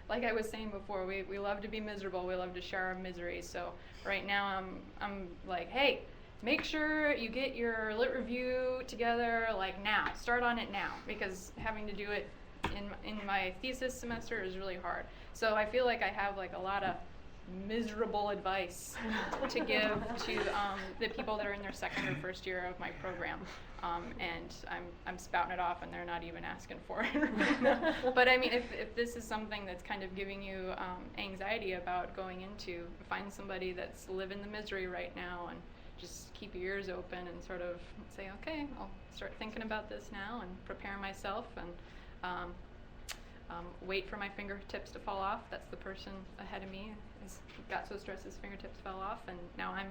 E: like I was saying before, we love to be miserable. We love to share our misery. So right now I'm like, hey, make sure you get your lit review together like now. Start on it now, because having to do it in my thesis semester is really hard. So I feel like I have like a lot of miserable advice to give to the people that are in their second or first year of my program, and I'm spouting it off and they're not even asking for it. But I mean, if this is something that's kind of giving you anxiety about going into, find somebody that's living the misery right now and just keep your ears open and sort of say, okay, I'll start thinking about this now and prepare myself, and wait for my fingertips to fall off. That's the person ahead of me got so stressed his fingertips fell off, and now I'm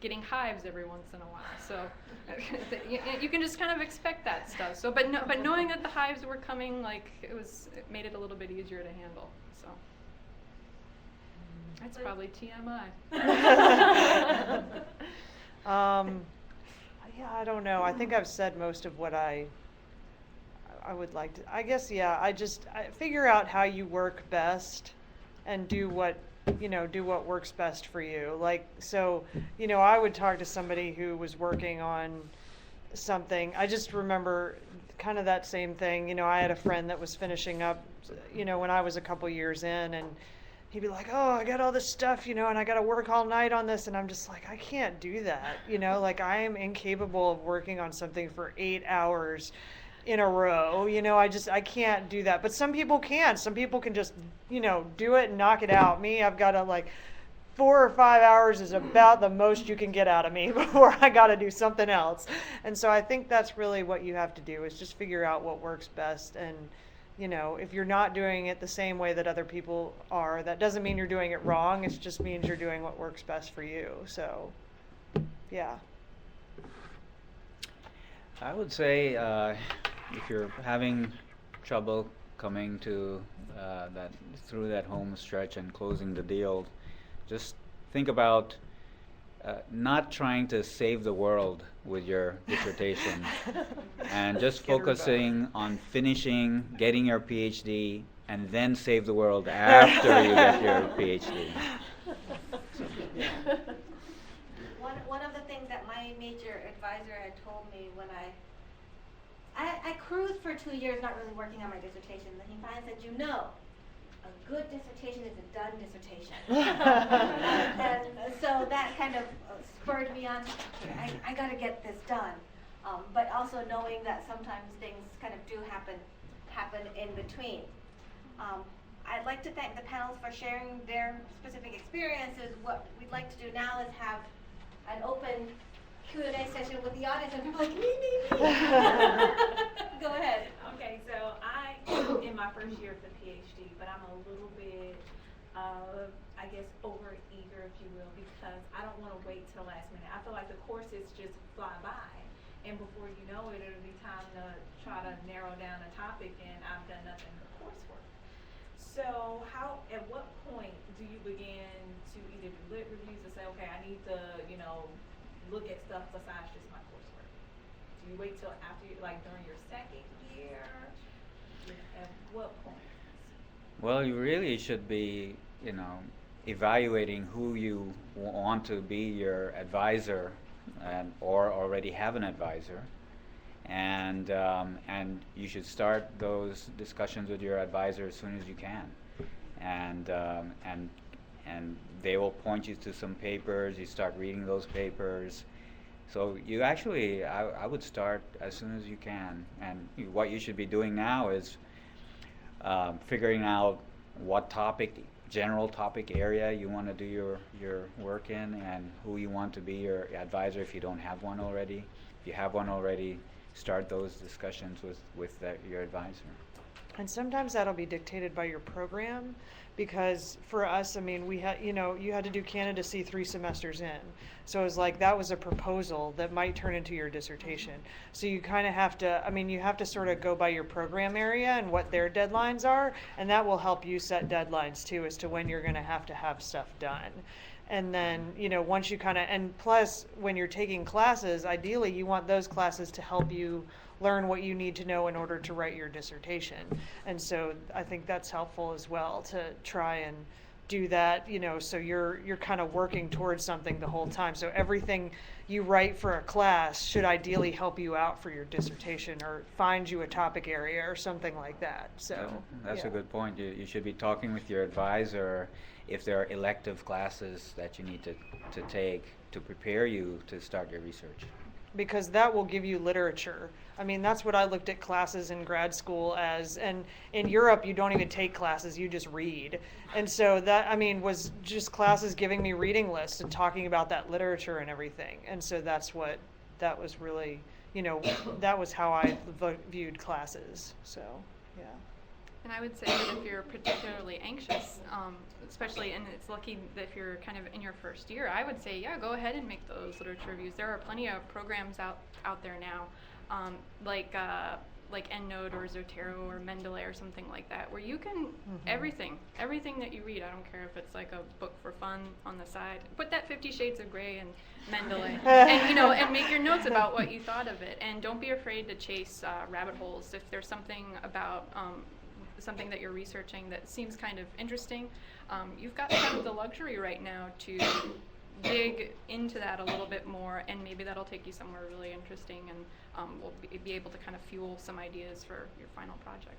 E: getting hives every once in a while. So you can just kind of expect that stuff. So, but knowing that the hives were coming, like it made it a little bit easier to handle. So that's probably TMI.
B: Yeah, I don't know. I think I've said most of what I would like to. I guess, yeah, I figure out how you work best and do what works best for you. Like, so, I would talk to somebody who was working on something. I just remember kind of that same thing. I had a friend that was finishing up, when I was a couple years in, and he'd be like, oh, I got all this stuff, and I got to work all night on this. And I'm just like, I can't do that. Like I am incapable of working on something for 8 hours in a row. I can't do that. But some people can. Some people can just, do it and knock it out. Me, I've got to 4 or 5 hours is about the most you can get out of me before I got to do something else. And so I think that's really what you have to do, is just figure out what works best. And, if you're not doing it the same way that other people are, that doesn't mean you're doing it wrong. It just means you're doing what works best for you. So, yeah.
C: I would say if you're having trouble coming to through that home stretch and closing the deal, just think about not trying to save the world with your dissertation, and just focusing on finishing, getting your PhD, and then save the world after you get your PhD.
A: One of the things that my major advisor had told me when I cruised for 2 years not really working on my dissertation, and he finally said, a good dissertation is a done dissertation. And so that kind of spurred me on, I got to get this done. But also knowing that sometimes things kind of do happen in between. I'd like to thank the panelists for sharing their specific experiences. What we'd like to do now is have an open Q&A session with the audience, and they're like, me. Go ahead.
G: Okay, so I in my first year of the PhD, but I'm a little bit, I guess, over-eager, if you will, because I don't want to wait till the last minute. I feel like the courses just fly by, and before you know it, it'll be time to try to narrow down a topic, and I've done nothing but coursework. So at what point do you begin to either do lit reviews or say, okay, I need to, look at stuff besides just my coursework? Do you wait till after, during your second year? At what point?
C: Well, you really should be, evaluating who you want to be your advisor, or already have an advisor, and you should start those discussions with your advisor as soon as you can, and they will point you to some papers. You start reading those papers. So you actually, I would start as soon as you can. And what you should be doing now is figuring out what general topic area you want to do your work in, and who you want to be your advisor if you don't have one already. If you have one already, start those discussions with your advisor.
B: And sometimes that'll be dictated by your program, because for us, I mean, we had, you had to do candidacy 3 semesters in. So it was like, that was a proposal that might turn into your dissertation. So you kind of have to, I mean, you have to sort of go by your program area and what their deadlines are, and that will help you set deadlines too, as to when you're going to have stuff done. And then, once you kind of, and plus, when you're taking classes, ideally you want those classes to help you learn what you need to know in order to write your dissertation. And so I think that's helpful as well, to try and do that, so you're kind of working towards something the whole time. So everything you write for a class should ideally help you out for your dissertation, or find you a topic area or something like that. So
C: that's
B: yeah.
C: a good point. You should be talking with your advisor if there are elective classes that you need to take to prepare you to start your research.
B: Because that will give you literature. I mean, that's what I looked at classes in grad school as, and in Europe you don't even take classes, you just read. And so that, I mean, was just classes giving me reading lists and talking about that literature and everything. And so that was really, that was how I viewed classes. So, yeah.
E: And I would say that if you're particularly anxious, especially, and it's lucky that if you're kind of in your first year, I would say, yeah, go ahead and make those literature reviews. There are plenty of programs out there now, like EndNote or Zotero or Mendeley or something like that, where you can, everything that you read, I don't care if it's like a book for fun on the side, put that 50 Shades of Grey and Mendeley, and and make your notes about what you thought of it, and don't be afraid to chase rabbit holes. If there's something about something that you're researching that seems kind of interesting, you've got kind of the luxury right now to dig into that a little bit more, and maybe that'll take you somewhere really interesting, and we'll be able to kind of fuel some ideas for your final project.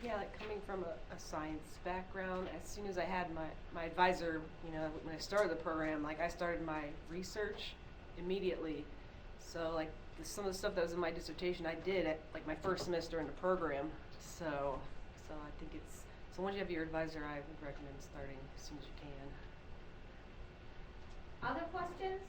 D: Yeah, like coming from a science background, as soon as I had my advisor, when I started the program, like I started my research immediately. So like some of the stuff that was in my dissertation I did at like my first semester in the program. So I think so once you have your advisor, I would recommend starting as soon as you can.
A: Other questions?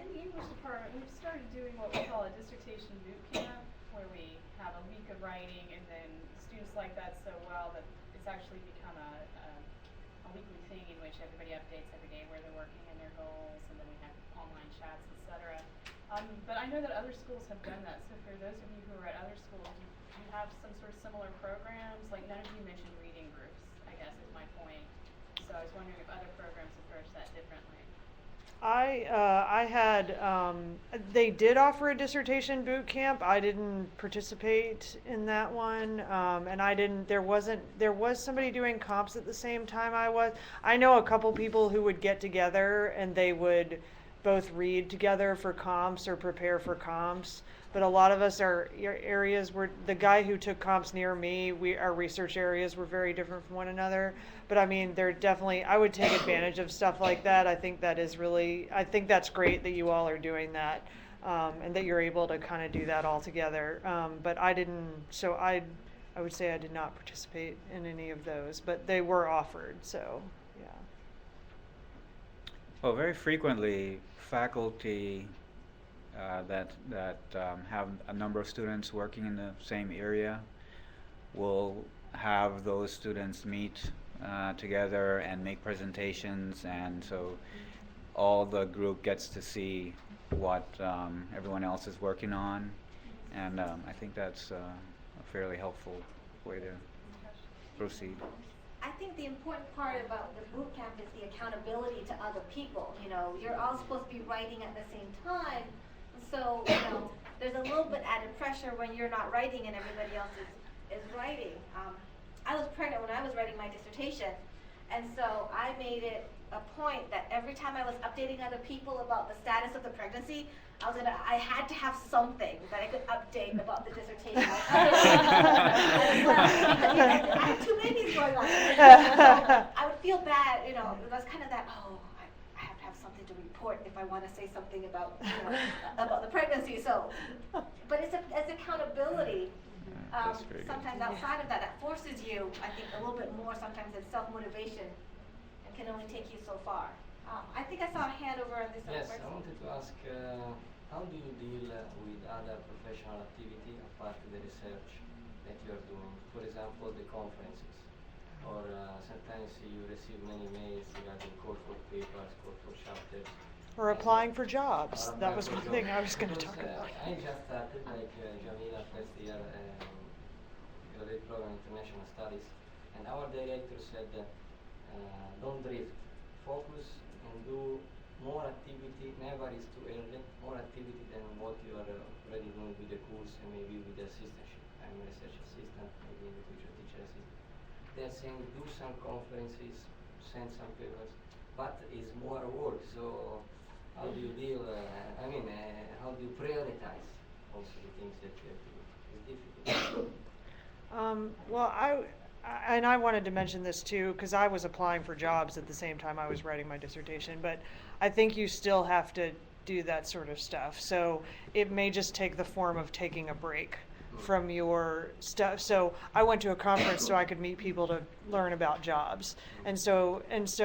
F: In the English department, we've started doing what we call a dissertation boot camp, where we have a week of writing, and then students like that so well that it's actually become a weekly thing in which everybody updates every day where they're working and their goals, and then we have online chats, etc. But I know that other schools have done that, so for those of you who are at other schools, do you have some sort of similar programs? Like none of you mentioned reading groups, I guess is my point. So I was wondering if other programs approach that differently.
B: I had, they did offer a dissertation boot camp. I didn't participate in that one, and there was somebody doing comps at the same time I was. I know a couple people who would get together and they would both read together for comps or prepare for comps. But a lot of us, our areas were, the guy who took comps near me, our research areas were very different from one another. But I mean, they're definitely, I would take advantage of stuff like that. I think that's great that you all are doing that, and that you're able to kind of do that all together. But I didn't, so I would say I did not participate in any of those, but they were offered, so yeah.
C: Well, very frequently, faculty that have a number of students working in the same area will have those students meet together and make presentations, and so all the group gets to see what everyone else is working on, and I think that's a fairly helpful way to proceed.
A: I think the important part about the boot camp is the accountability to other people. You're all supposed to be writing at the same time, so there's a little bit added pressure when you're not writing and everybody else is writing. I was pregnant when I was writing my dissertation, and so I made it a point that every time I was updating other people about the status of the pregnancy, I had to have something that I could update about the dissertation. I had 2 babies going on. So I would feel bad, it was kind of that, I have to have something to report if I want to say something about, about the pregnancy. So, but it's accountability. Sometimes outside of that forces you, I think, a little bit more sometimes than self-motivation, and can only take you so far. I think I saw a hand over on this
H: Yes,
A: side.
H: I wanted to ask how do you deal with other professional activity apart from the research that you are doing? For example, the conferences, or sometimes you receive many mails regarding coursework papers, coursework chapters.
B: Or applying for jobs.
H: Or
B: That
H: applying
B: was
H: for
B: one thing I
H: jobs.
B: was going to
H: Because,
B: talk about.
H: I just started, like Jamila, first year graduate program international studies, and our director said, don't drift, focus and do more activity. Never is too early. More activity than what you are already doing with the course and maybe with the assistantship. I'm a research assistant, maybe in the future teacher assistant. They're saying do some conferences, send some papers, but it's more work. So how do you deal? How do you prioritize also the things that you have to do? It's difficult.
B: Well, I wanted to mention this too, because I was applying for jobs at the same time I was writing my dissertation, but I think you still have to do that sort of stuff. So it may just take the form of taking a break from your stuff. So I went to a conference so I could meet people to learn about jobs. And so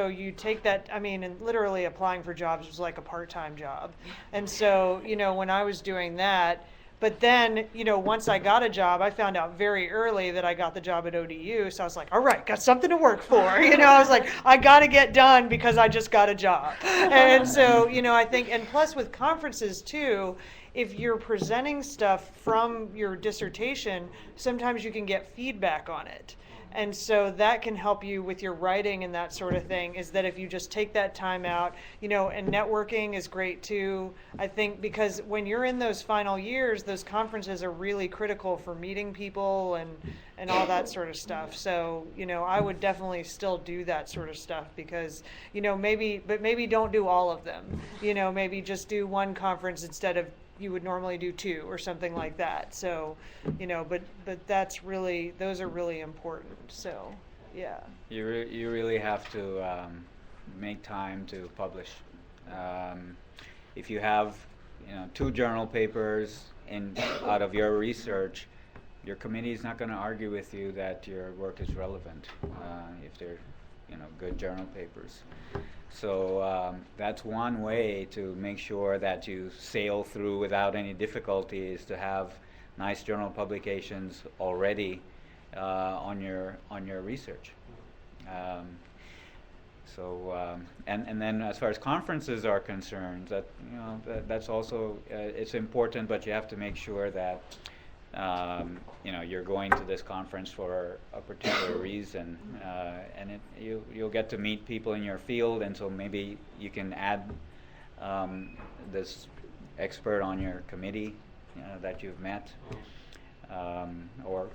B: you take that, and literally applying for jobs was like a part-time job. And so, when I was doing that, but then, once I got a job, I found out very early that I got the job at ODU. So I was like, all right, got something to work for. I was like, I got to get done because I just got a job. And so, I think, and plus with conferences too, if you're presenting stuff from your dissertation, sometimes you can get feedback on it. And so that can help you with your writing and that sort of thing, is that if you just take that time out, and networking is great too. I think because when you're in those final years, those conferences are really critical for meeting people and all that sort of stuff. So, I would definitely still do that sort of stuff because, maybe don't do all of them. Maybe just do one conference instead of you would normally do two or something like that. So, but that's really, those are really important. So, yeah.
C: You really have to make time to publish. If you have, 2 journal papers out of your research, your committee is not going to argue with you that your work is relevant if they're, good journal papers. So that's one way to make sure that you sail through without any difficulty, is to have nice journal publications already on your research. And then as far as conferences are concerned, that's also it's important, but you have to make sure that you're going to this conference for a particular reason, and you'll get to meet people in your field, and so maybe you can add this expert on your committee that you've met, or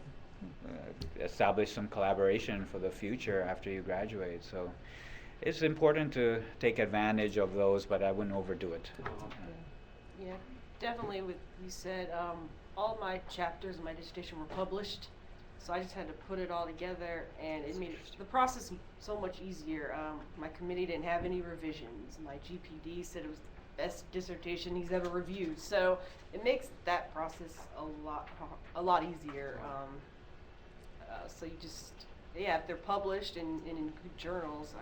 C: establish some collaboration for the future after you graduate. So it's important to take advantage of those, but I wouldn't overdo it.
D: Yeah, definitely. What you said, all my chapters in my dissertation were published, so I just had to put it all together, and it made the process so much easier. My committee didn't have any revisions. My GPD said it was the best dissertation he's ever reviewed, so it makes that process a lot easier. So you just, if they're published and in good journals,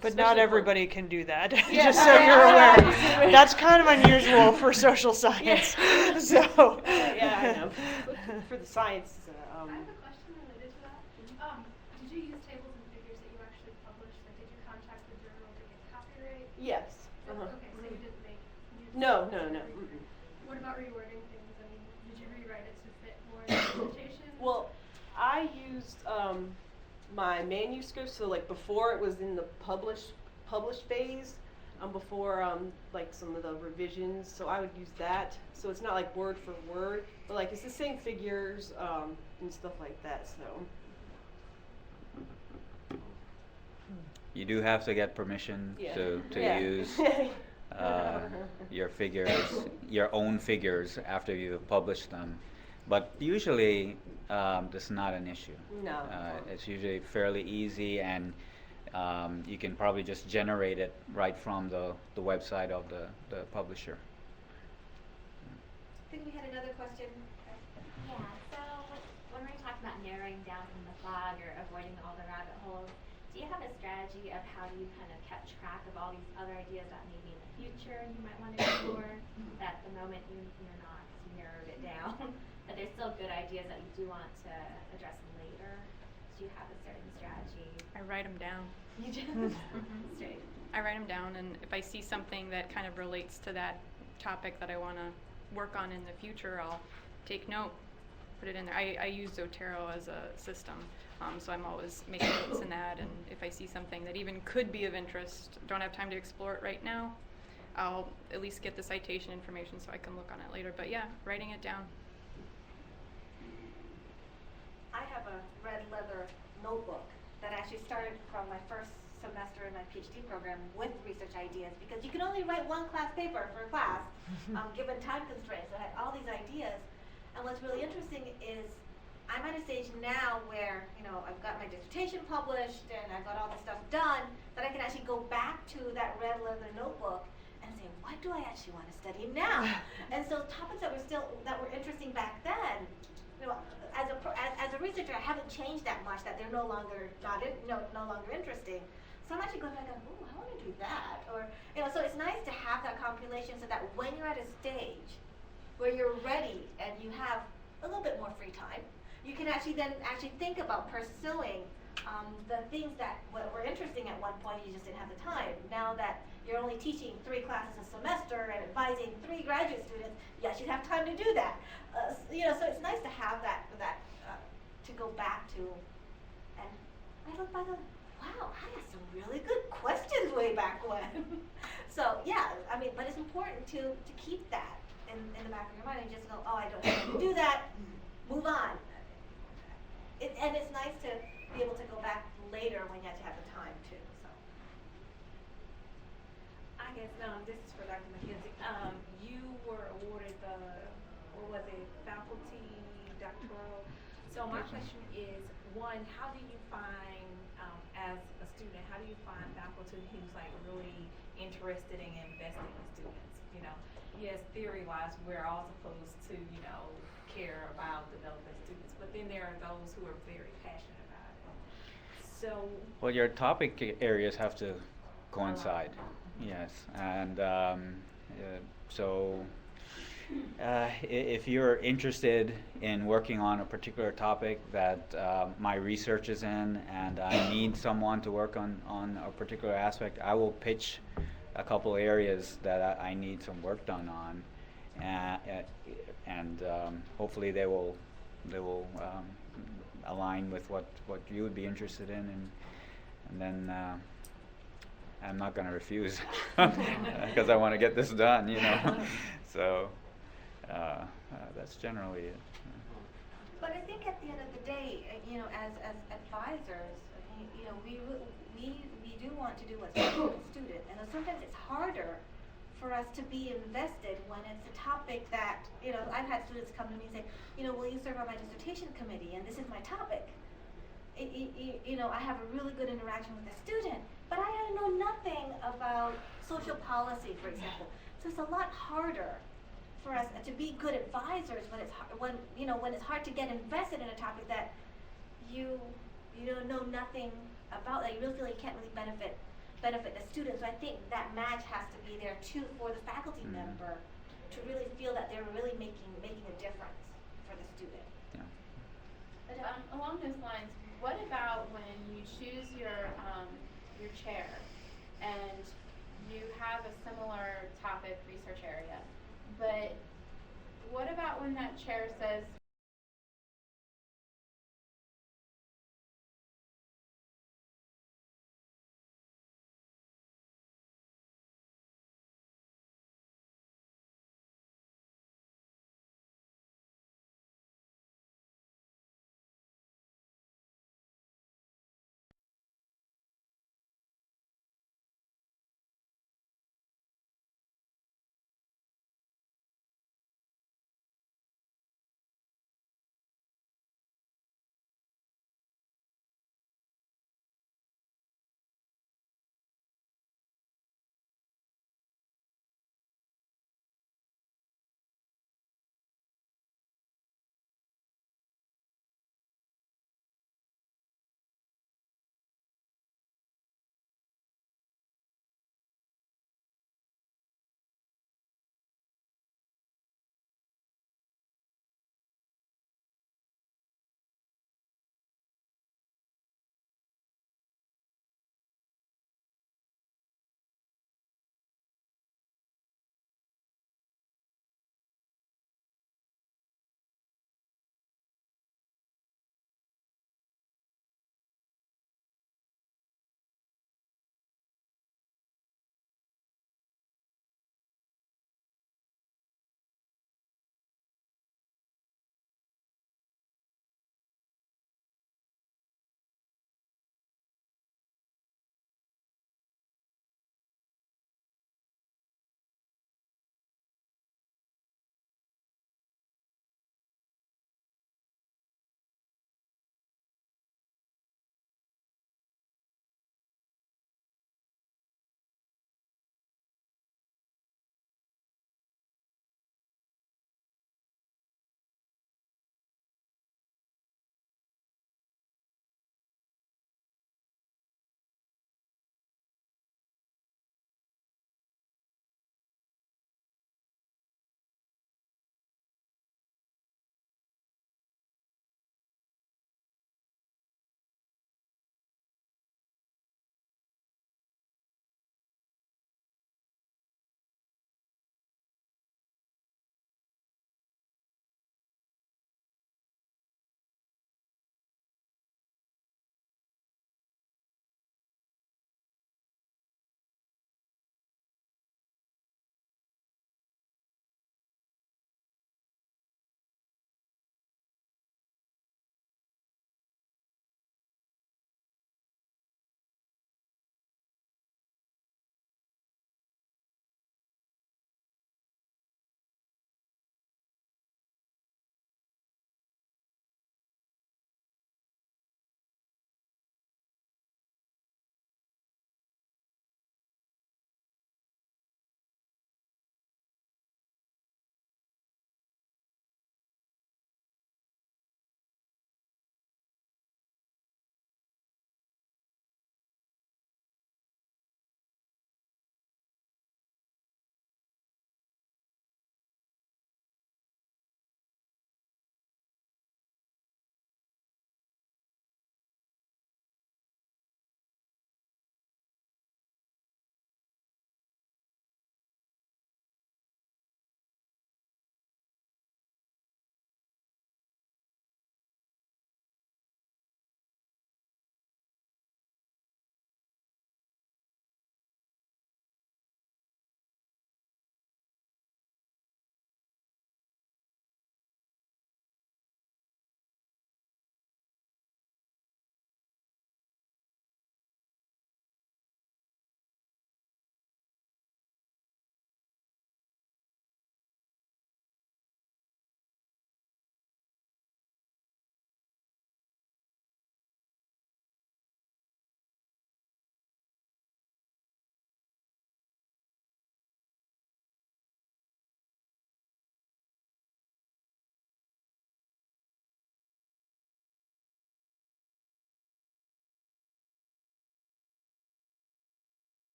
B: But not everybody can do that,
D: Yeah.
B: just so you're aware. That's kind of unusual for social science.
D: Yeah.
B: So.
D: Yeah, I know. For the science.
I: I have a question related to that. Did you use tables and figures that you actually published? Like, did you contact the journal to get copyright?
D: Yes. Uh-huh.
I: Okay, so you didn't make.
D: No. Mm-mm.
I: What about rewording things? Did you rewrite it to fit more in the presentation?
D: Well, I used my manuscript, so like before it was in the published phase, before like some of the revisions, so I would use that. So it's not like word for word, but like it's the same figures and stuff like that. So
C: You do have to get permission to
D: Yeah.
C: use your own figures after you've published them. But usually, that's not an issue.
D: No.
C: It's usually fairly easy, and you can probably just generate it right from the website of the publisher.
A: I think we had another question.
J: Yeah, so when we talk about narrowing down from the fog or avoiding all the rabbit holes, do you have a strategy of how you kind of kept track of all these other ideas that maybe in the future you might want to explore that at the moment you're not, 'cause you narrowed it down, but there's still good ideas that you do want to address later? Do you have a certain strategy?
E: I write them down.
J: You just straight.
E: I write them down, and if I see something that kind of relates to that topic that I want to work on in the future, I'll take note, put it in there. I use Zotero as a system, so I'm always making notes in that, and if I see something that even could be of interest, don't have time to explore it right now, I'll at least get the citation information so I can look on it later. But yeah, writing it down.
A: I have a red leather notebook that actually started from my first semester in my PhD program with research ideas, because you can only write one class paper for a class, given time constraints. So I had all these ideas, and what's really interesting is I'm at a stage now where, you know, I've got my dissertation published and I've got all the stuff done, that I can actually go back to that red leather notebook and say, what do I actually want to study now? And so topics that were interesting back then, you know, as a researcher, I haven't changed that much, that they're no longer interesting. So I'm actually going back and going, ooh, I want to do that. Or, you know, so it's nice to have that compilation so that when you're at a stage where you're ready and you have a little bit more free time, you can actually think about pursuing the things that were interesting at one point, you just didn't have the time. Now that you're only teaching 3 classes a semester and advising 3 graduate students, yes, you have time to do that. You know, so it's nice to have that to go back to. And I look back and wow, I had some really good questions way back when. So yeah, I mean, but it's important to keep that in the back of your mind and just go, oh, I don't have to do that, move on. And it's nice to be able to go back later when you have to have the time too. So
G: I guess this is for Dr. McKenzie. You were awarded the, what was it, faculty doctoral. So my question is, one, how do you find, as a student, how do you find faculty who's like really interested in investing in students? You know, yes, theory-wise, we're all supposed to, you know, care about developing students, but then there are those who are very passionate about it. So,
C: Well, your topic areas have to coincide. Yes, and so if you're interested in working on a particular topic that my research is in, and I need someone to work on a particular aspect, I will pitch a couple areas that I need some work done on, and hopefully they will align with what you would be interested in, and then I'm not going to refuse because I want to get this done, you know. So that's generally it.
A: but I think at the end of the day, you know, as advisors, you know, we do want to do what's best for the student, and sometimes it's harder for us to be invested when it's a topic that, you know, I've had students come to me and say, you know, will you serve on my dissertation committee, and this is my topic. You know, I have a really good interaction with the student, but I know nothing about social policy, for example. So it's a lot harder for us to be good advisors when it's hard to get invested in a topic that you know nothing about, that you really feel like you can't really benefit the students. So I think that match has to be there too for the faculty member to really feel that they're really making a difference for the student.
C: Yeah.
K: But along those lines, what about when you choose your chair and you have a similar topic research area, but what about when that chair says